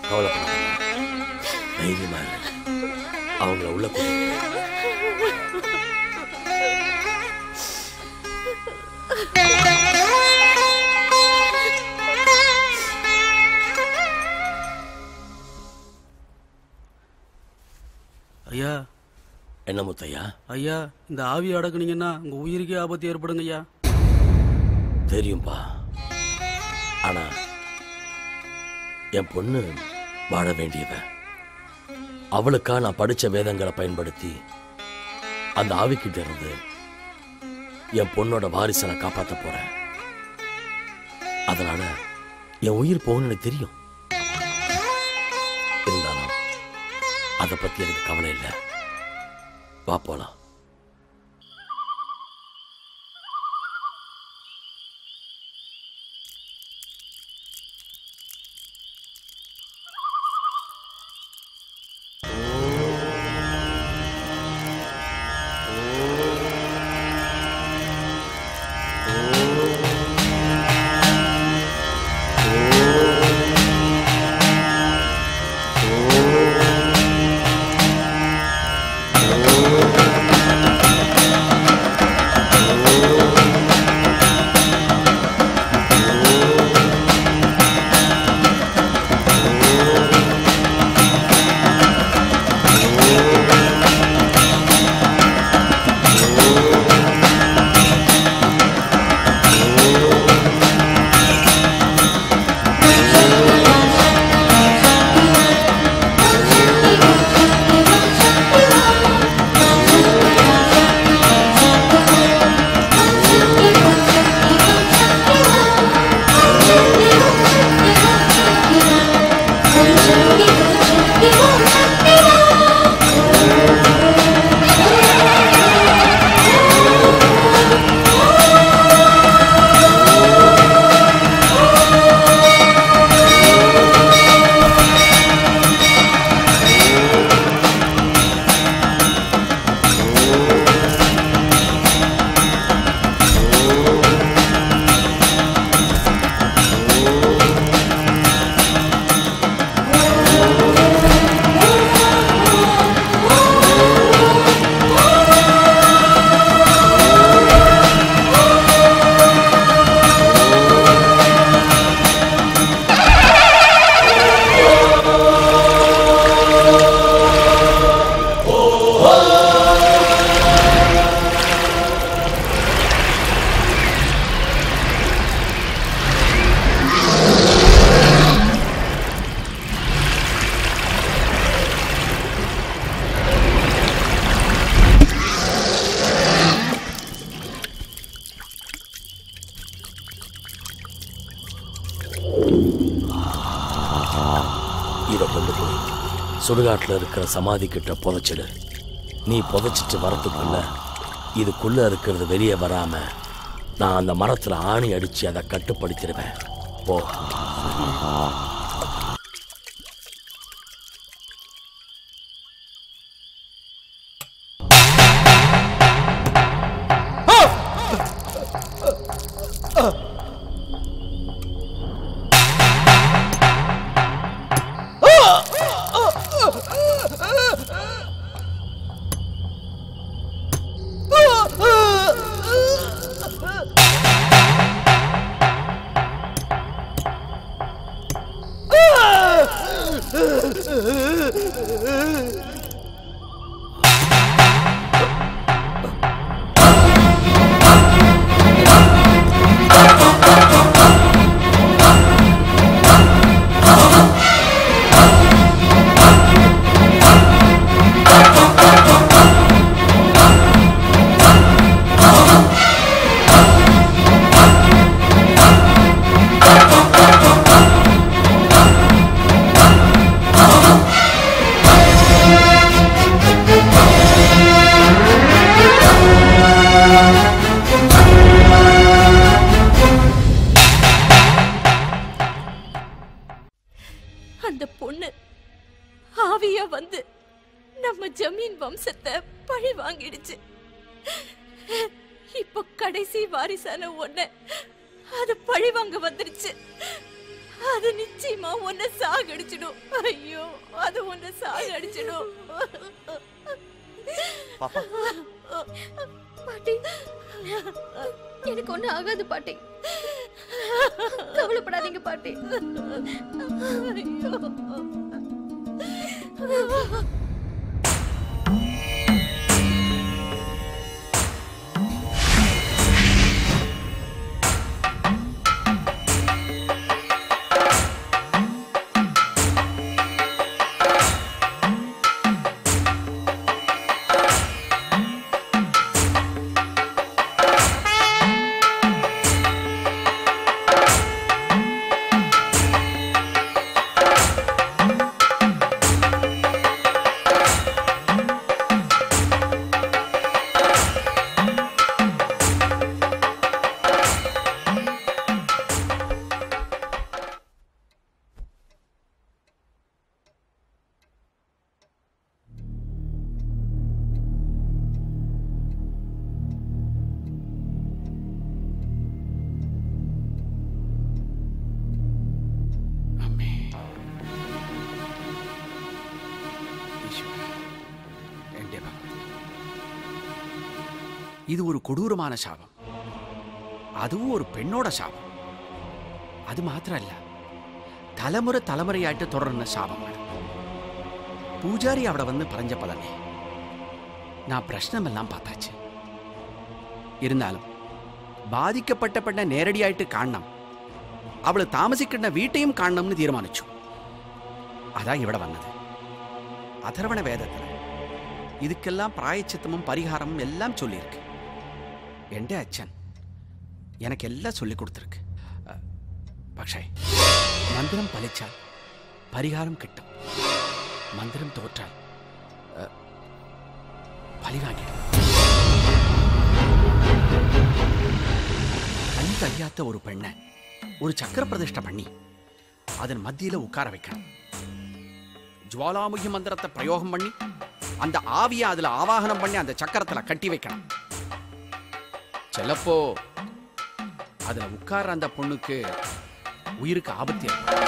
Speaker 13: கவலைப்படாதீங்க, தைரியமா இரு. அவங்கள உள்ள
Speaker 10: ஐயா.
Speaker 13: என்ன முத்தையா?
Speaker 10: ஐயா, இந்த ஆவி அடக்குனீங்கன்னா உங்க உயிருக்கே ஆபத்து ஏற்படுங்க ஐயா.
Speaker 13: தெரியும்பா, ஆனா என் பொண்ணு வாழ வேண்டியவன். அவளுக்கா நான் படிச்ச வேதங்களை பயன்படுத்தி அந்த ஆவிக்கிட்ட இருந்து என் பொண்ணோட வாரிசை நான் காப்பாற்ற போறேன். அதனால என் உயிர் போகணும்னு எனக்கு தெரியும். இருந்தாலும் அதை பத்தி எனக்கு கவலை இல்லை. வா போலாம். சுடுகாட்டில் இருக்கிற சமாதி கிட்ட புதைச்சிடு. நீ புதைச்சிட்டு வரத்துக்குள்ள இதுக்குள்ள இருக்கிறது வெளியே வராம நான் அந்த மரத்துல ஆணி அடிச்சு அதை கட்டுப்படுத்திடுவேன். போ.
Speaker 11: அந்த பொண்ணு ஆவியா வந்து நம்ம ஜமீன் வம்சத்தை பழி வாங்கிடுச்சு. இப்போ கடைசி வாரிசான ஒன்ன அது பழி வாங்க வந்துருச்சு. அது நிச்சயமா உன்னை சாகடிச்சிடும். ஐயோ, அது உன்னை சாகடிச்சிடும்.
Speaker 4: பாட்டி, எனக்கு ஒண்ணு ஆகாது பாட்டி. கவலைப்படாதீங்க பாட்டி.
Speaker 10: இது ஒரு கொடூரமான சாபம். அதுவும் ஒரு பெண்ணோட சாபம். அது மாத்திரம் இல்ல, தலைமுறை தலைமுறையாയിട്ട് தொடர்ന്ന சாபമാണ്. പൂജാരി അവിടെ വന്ന് പറഞ്ഞപ്പോൾ തന്നെ ഞാൻ പ്രശ്നമെല്ലാം பார்த்தாச்சு. இருந்தாலும் ബാധിക്കപ്പെട്ട പെണ്ണെ നേരടിയായിട്ട് കാണണം, അവൾ താമസിക്കുന്ന വീട്ടെയും കാണണമെന്ന് തീരുമാനിച്ചു. അതാ ഇവിടെ വന്നത്. അഥർവണ വേദത്തിൽ இதுக்கெல்லாம் பிராயச்சித்தமும் பரிகாரமும் எல்லாம் சொல்லியிருக்கு. என் அச்சன் எனக்கு எல்லாம் சொல்லி கொடுத்துருக்கு. പക്ഷേ മന്ത്രം ഫലിച്ചാൽ പരിഹാരം കിട്ടും, മന്ത്രം തോറ്റാൽ பழிவாங்கிடும். கண் தெரியாத ஒரு பெண்ணை ஒரு சக்கர பிரதிஷ்டை பண்ணி அதன் மத்தியில உட்கார வைக்கணும். ஜுவாலாமுகி மந்திரத்தை பிரயோகம் பண்ணி அந்த ஆவியை அதுல ஆவாகனம் பண்ணி அந்த சக்கரத்துல கட்டி வைக்கணும். சிலப்போ அதுல உட்கார அந்த பொண்ணுக்கு உயிருக்கு ஆபத்து ஏற்படும்.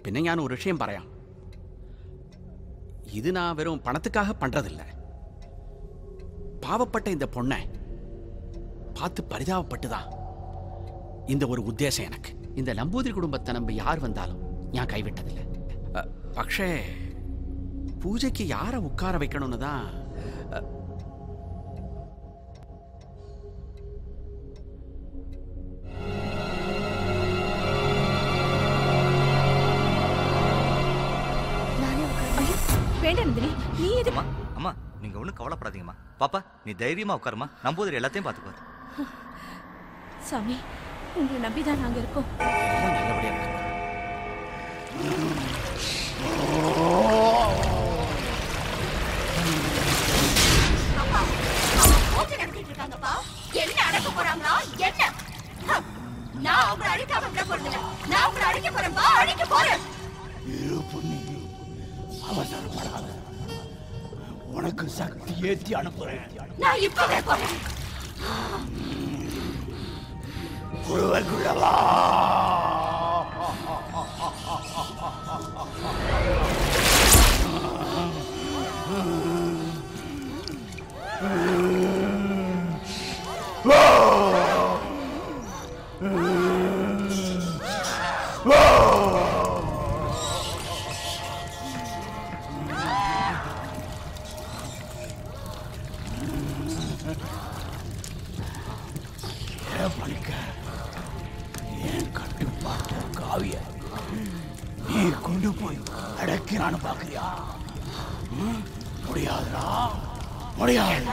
Speaker 10: പിന്നെ ഞാൻ ഒരു விஷயம் പറയാം. இது நான் வெறும் பணத்துக்காக பண்றதில்லை. பாவப்பட்ட இந்த பொண்ணை பார்த்து பரிதாபப்பட்டுதான் இந்த ஒரு உத்தேசம் எனக்கு. இந்த நம்பூதிரி குடும்பத்தை நம்பி யார் வந்தாலும் நான் கைவிட்டதில்லை. പക്ഷേ பூஜைக்கு யாரை உட்கார வைக்கணும்னு தான்
Speaker 6: வேண்டாம் நந்தினி, நீ எது? அம்மா நீங்க ஒன்றும் கவலைப்படாதீங்கம்மா. பாப்பா நீ தைரியமா உட்காருமா, நம்பூதிரி எல்லாத்தையும் பார்த்துக்குவார்.
Speaker 11: சாமி உங்களை நம்பிதான் நாங்க இருக்கோம்.
Speaker 10: எல்லாம் நல்லபடியா நடக்கும்.
Speaker 3: என்ன அடக்க போறாங்களா என்ன? நான் உங்களை அடிக்காம விட போறதில்ல. நான் உங்களை அடிக்க போறேன்பா, அடிக்க போறேன்.
Speaker 10: இரு பொண்ணு, அவசரப்படாத. உனக்கு சக்தி ஏத்தி அனுப்புறேன்.
Speaker 3: நான் இப்பவே போறேன்.
Speaker 10: குழுவைக்குள்ளவா. என் கட்டுப்பாட்டு காவிய நீ கொண்டு போய் அடக்கிறான்னு பாக்குறியா? முடியாதுடா, முடியாது.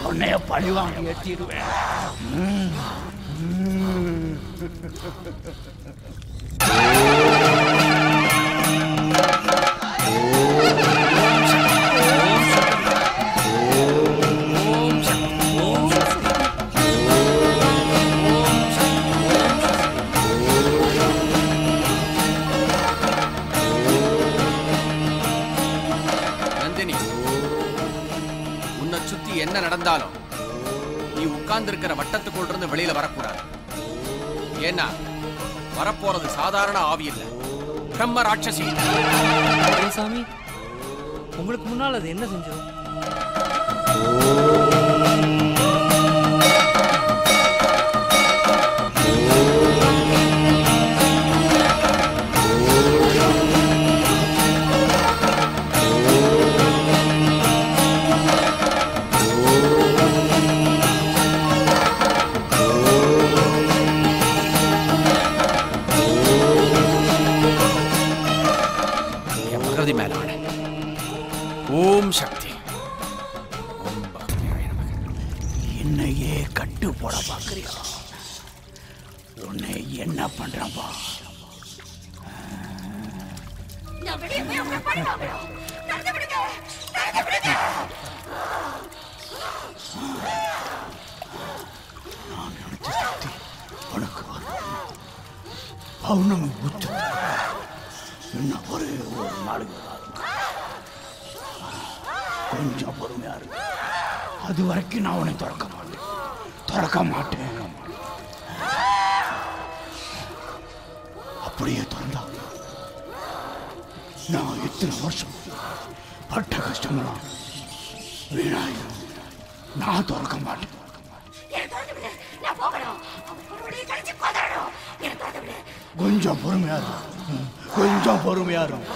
Speaker 10: உன்னைய பழிவாங்க ஏற்றிடுவேன்.
Speaker 21: என்ன நடந்தாலும் நீ உட்கார்ந்து இருக்கிற வட்டத்துக்குள்ள இருந்து வெளியில வரக்கூடாது. ஏன்னா வரப்போறது சாதாரண ஆவி இல்ல, பிரம்ம ராட்சசி.
Speaker 18: சாமி உங்களுக்கு முன்னால் அது என்ன செஞ்சோம்?
Speaker 21: ஓம் சக்தி.
Speaker 10: என்னையே கட்டு போட பாக்குறியா? உன்னை என்ன பண்றப்பா? நான் நினைச்ச சக்தி உனக்கு பௌர்ணமி உச்ச இன்னும் ஒரே ஒரு நாளைக்கு கொஞ்சம் பொறுமையா இருக்கு. அது வரைக்கும் நான் உன்னை திறக்க மாட்டேன். அப்படியே திறந்தா நான் இத்தனை வருஷம் பட்ட கஷ்டமெல்லாம் வீணாயிரும். நான் திறக்க மாட்டேன். கொஞ்சம் பொறுமையா இருக்கும், கொஞ்சம் பொறுமையா இருக்கும்.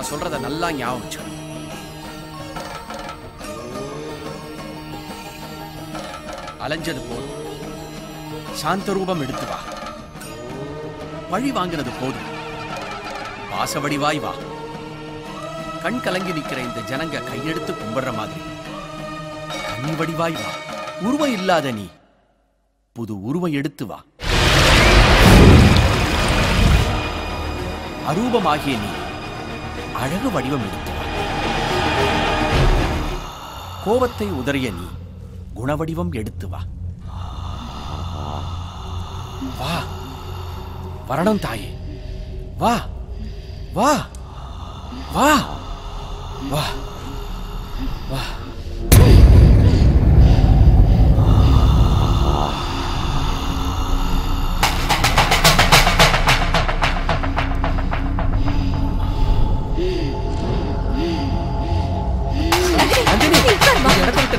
Speaker 21: சொல்றத நல்லா ஞாபகம் வச்சுக்கணும். அலைஞ்சது போதும், சாந்த ரூபம் எடுத்து வா. பழி வாங்கினது போதும், வாசவடிவாய் வா. கண் கலங்கி நிக்கிற இந்த ஜனங்க கையெடுத்து கும்பிடுற மாதிரி கண்ணி வடிவாய் வா. உருவம் இல்லாத நீ புது உருவம் எடுத்து வா. அரூபமாகிய நீ அழகு வடிவம் எடுத்து வா. கோபத்தை உதறிய நீ குணவடிவம் எடுத்து வா. வா, வரணும் தாயே, வா வா வா வா வா.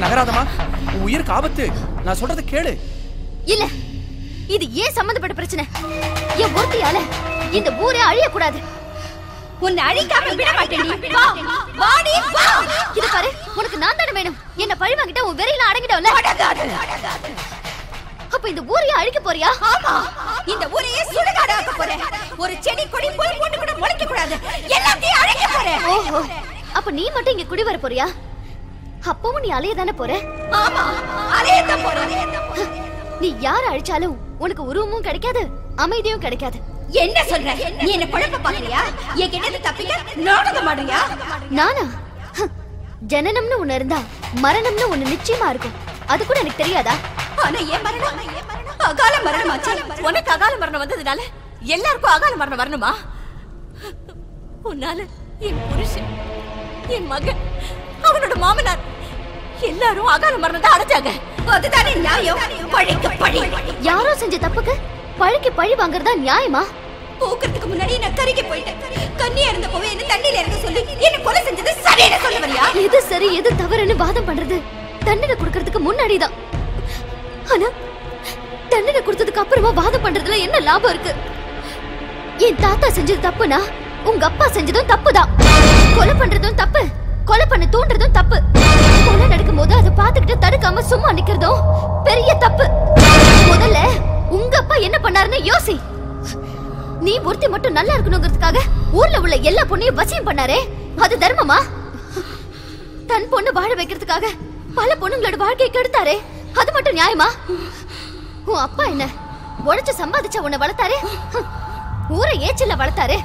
Speaker 21: நகராதமா, உன் உயிருக்கு ஆபத்து. நான் சொல்றத கேளு.
Speaker 5: இல்ல, இது ஏன் சம்பந்தப்பட்ட பிரச்சனை? என் ஒருத்தியால இந்த ஊரே அழியக்கூடாது. உன்னை அழிக்காம விட மாட்டேன். வா வாடி வா. இது பாரு, உனக்கு நான் தானே வேணும். என்ன பழி வாங்கிட்டா உன் வெறியில அடங்கிடல. அப்ப இந்த ஊரையே அழிக்க போறியா?
Speaker 14: ஆமா, இந்த ஊரையே சுடுகாடாக்க போறேன். ஒரு செடி கொடி புல் போட்டு கூட முளைக்க கூடாது, எல்லாத்தையும் அழிக்க போறேன்.
Speaker 5: ஓஹோ, அப்ப நீ மட்டும் இங்க குடி வர போறியா? அப்பவும் நீ அலைய தானே போற?
Speaker 14: ஆமா, அலையத்தான் போறேன்.
Speaker 5: நீ யார அழிச்சாலும் உனக்கு உருவமும் கிடைக்காது, அமைதியும் கிடைக்காது.
Speaker 14: என்ன சொல்ற? நீ என்ன குழப்ப பாக்குறியா? என் கிட்ட தப்பிக்க நாடகம் ஆடுறியா?
Speaker 5: நானா? ஜனனம்னு ஒண்ணு இருந்தா மரணம்னு ஒண்ணு நிச்சயமா இருக்கும். அது கூட எனக்கு தெரியாதா?
Speaker 14: ஆனா ஏன் மரணம் அகால மரணம் ஆச்சு.
Speaker 11: உனக்கு அகால மரணம் வந்ததுனால எல்லாருக்கும் அகால மரணம் வரணுமா? உன்னால என் புருஷன், என் மகன், அவனோட மாமனார் எல்லாரும் அகால மரணத்தை அடைச்சாங்க.
Speaker 14: அதுதானே நியாயம். பழிக்கு பழி.
Speaker 5: யாரோ செஞ்ச தப்புக்கு பழிக்கு பழி வாங்குறதா நியாயமா?
Speaker 14: பூக்கிறதுக்கு முன்னாடி நான் கருகி போயிட்டேன். கண்ணியா இருந்த போவே என்ன தண்ணியில இறங்க சொல்லி என்ன கொலை செஞ்சது சரியான சொல்ல வரியா?
Speaker 5: எது சரி எது தவறுன்னு வாதம் பண்றது தண்டனை கொடுக்கறதுக்கு முன்னாடிதான். ஆனா தண்டனை கொடுத்ததுக்கு அப்புறமா வாதம் பண்றதுல என்ன லாபம் இருக்கு? என் தாத்தா செஞ்சது தப்புனா உங்க அப்பா செஞ்சதும் தப்புதான். கொலை பண்றதும் தப்பு, கொலை பண்ண தூண்டுறதும் தப்பு. கொலை நடக்கும் போது அதை பார்த்துக்கிட்டு தடுக்காம சும்மா நிக்கிறதும் பெரிய தப்பு. முதல்ல உங்க அப்பா என்ன பண்ணாருன்னு யோசி. நீ ஒருத்தி மட்டும் நல்லா இருக்கணுங்கிறதுக்காக ஊர்ல உள்ள எல்லா பொண்ணையும் வசியம் பண்ணாரே, அது தர்மமா? தன் பொண்ணு வாழ வைக்கிறதுக்காக பல பொண்ணுங்களோட வாழ்க்கையை கெடுத்தாரே, அது மட்டும் நியாயமா? உன் அப்பா என்ன உழைச்சு சம்பாதிச்ச உன்னை வளர்த்தாரு, ஊரை ஏச்சில வளர்த்தாரு.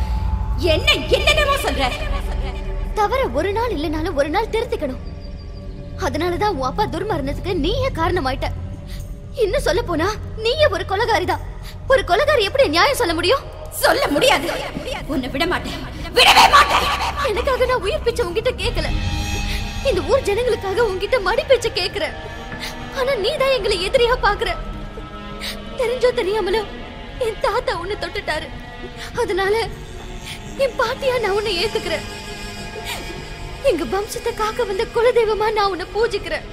Speaker 14: என்ன என்னென்னமோ சொல்ற?
Speaker 5: தவற ஒரு நாள் இல்லைனாலும் ஒரு நாள் திருத்திக்கணும். அதனாலதான் உன் அப்பா துர்மரணத்துக்கு நீயே காரணமாயிட்ட. இன்னும் சொல்ல போனா நீயே ஒரு கொலைகாரிதான். ஒரு கொலைகாரி எப்படி நியாயம் சொல்ல முடியும்?
Speaker 14: சொல்ல முடியாது. உன்னை விட மாட்டேன், விடவே மாட்டேன்.
Speaker 5: எனக்காக நான் உயிர் பிச்சை உன்கிட்ட கேட்கல, இந்த ஊர் ஜனங்களுக்காக உன்கிட்ட மடி பிச்சை கேட்கிறேன். ஆனா நீதான் எங்களை எதிரியா பாக்குற. தெரிஞ்சோ தெரியாமலோ என் தாத்தா உன்னை தொட்டுட்டாரு. அதனால என் பாட்டியா நான் உன்னை ஏத்துக்கிறேன். எங்க வம்சத்தை காக்க வந்த குலதெய்வமா நான் உன்னை பூஜிக்கிறேன்.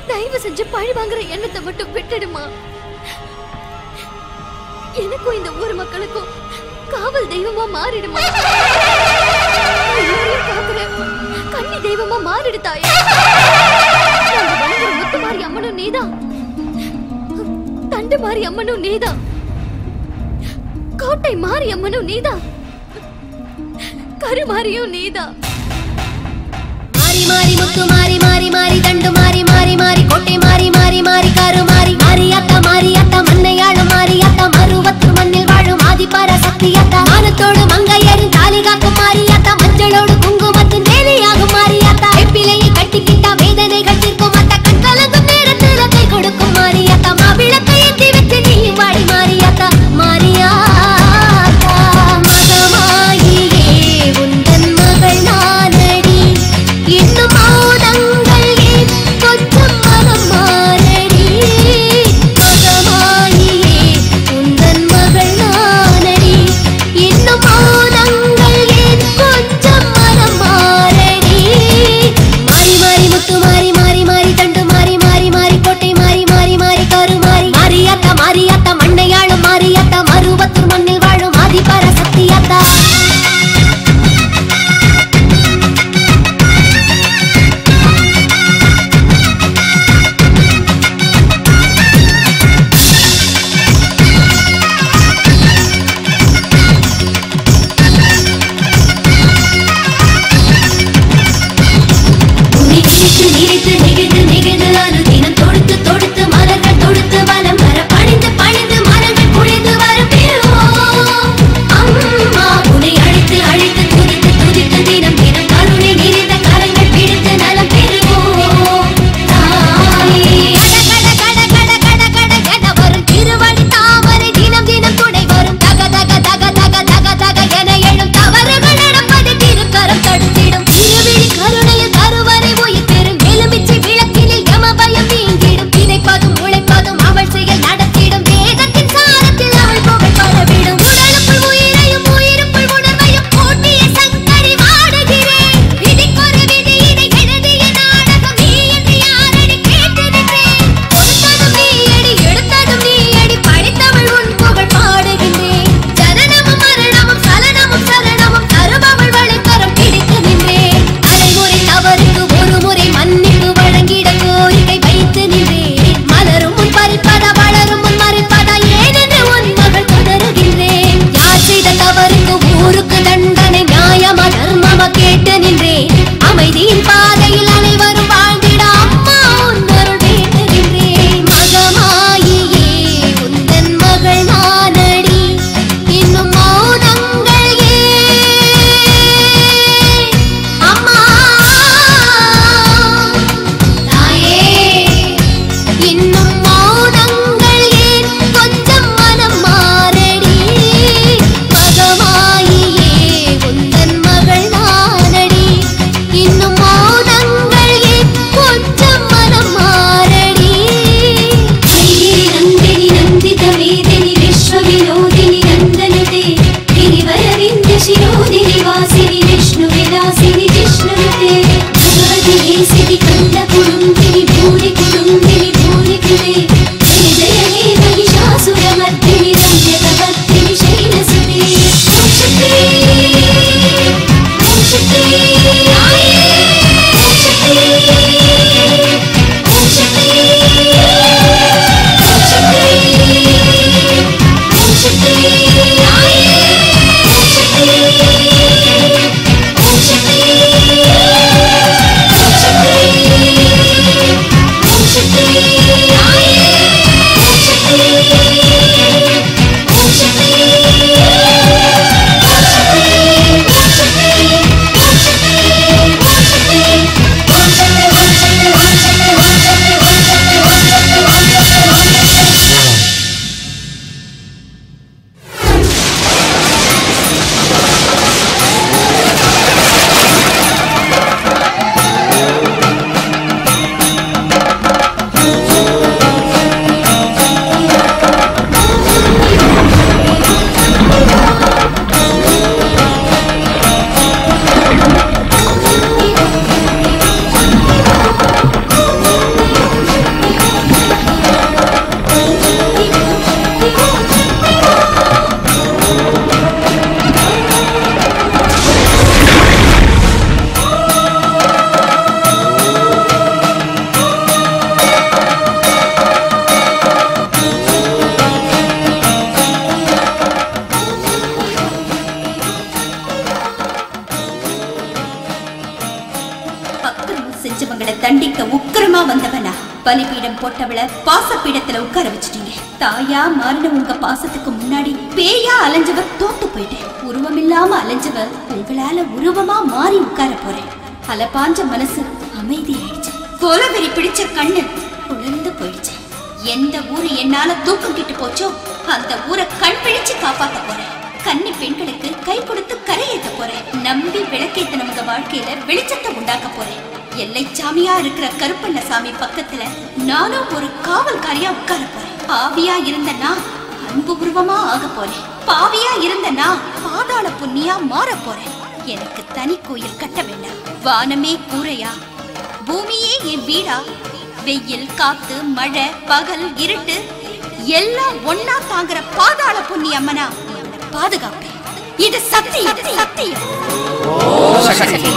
Speaker 5: தயவு செஞ்சு பழி வாங்குற எண்ணத்தை மட்டும் விட்டுடுமா. எனக்கும் இந்த ஊர் மக்களுக்கும் காவல் தெய்வமா மாறிடுமா. கன்னி தெய்வமா மாறிடுதாயே. முத்து மாறி அம்மனும் நீதான், தண்டு மாறி அம்மனும் நீதான், கோட்டை மாறி அம்மனும் நீதான், கருமாரியும் நீதான்.
Speaker 3: மாறி மாறி முத்து மாறி மாறி மாறி தண்டு மாறி மாறி மாறி கோட்டை மாறி மாறி மாறி காரு மாறி மாறியாத்தா மண்ணையாளும் மாறியாத்தா மறுவத்து மண்ணில் வாழும் ஆதிபார சக்தியாத்தா மானத்தோடு மங்கையரின் தாலி காக்கும் மாறியாத்தா மஞ்சளோடு குங்குமத்தின் வேலையாகும் மாறியாத்தா வெப்பிலையை கட்டிக்கிட்டா வேதனைகள் தீர்க்கும் அத்தா கண் கலங்கும் நேரத்துல கை கொடுக்கும் மாறியாத்தா மாவிளக்கை ஏற்றி வச்சு நீ வாடி மாறியாத்தா மாறியாத்தா மகமாயியே உந்தன் மகள் நானடி இன்னும் மௌனங்கள் ஏன் கொஞ்சம் மனம் மாறடி மகமாயியே உந்தன் மகள் நானடி இன்னும்
Speaker 20: सिरि कंद कुरुंदिनि भूरि कुरुंदिनि भूरि कुरे जय जय हे महिषासुरमर्दिनि रम्यकवर्दिनि शैलसुते ओम शक्ति ओम शक्ति ओम शक्ति ओम शक्ति ओम शक्ति ओम शक्ति தண்டிக்க உக்கிரமா வந்தவனா பலிபீடம் போட்டவள பாசப்பீடத்துல உட்கார வச்சிட்டீங்க. தாயா மாறின உங்க பாசத்துக்கு முன்னாடி பேயா அலைஞ்சவர் தோத்து போயிட்டேன். உருவமில்லாம அலைஞ்சவர் உங்களால உருவமா மாறி உட்கார போறேன். அலபாஞ்ச மனசு அமைதியாயிடுச்சு. கோலவெறி பிடிச்ச கண்ணு குழந்து போயிடுச்சு. எந்த ஊரு என்னால தூக்கம் கிட்டு போச்சோ அந்த ஊரை கண் பிழிச்சு காப்பாத்த போறேன். கன்னி பெண்களுக்கு கை கொடுத்து கரையேற்ற போறேன். நம்பி விளக்கேத்த உங்க வாழ்க்கையில வெளிச்சத்தை உண்டாக்க போறேன். எல்லை சாமியா இருக்கிற கருப்பண்ண சாமி பக்கத்துல நானும் ஒரு காவல்காரியா உட்கார போறேன். பாவியா இருந்தனா அன்பு உருவமா ஆக போறேன். பாவியா இருந்தனா பாதாள புண்ணியா மாற போறேன். எனக்கு தனி கோயில் கட்ட வேண்டாம். வானமே கூரையா, பூமியே என் வீடா, வெயில் காத்து மழை பகல் இருட்டு எல்லாம் ஒன்னா தாங்குற பாதாள புண்ணி அம்மனா பாதுகாப்பேன். இது சத்தியம், சத்தியம். ஓம் சக்தி.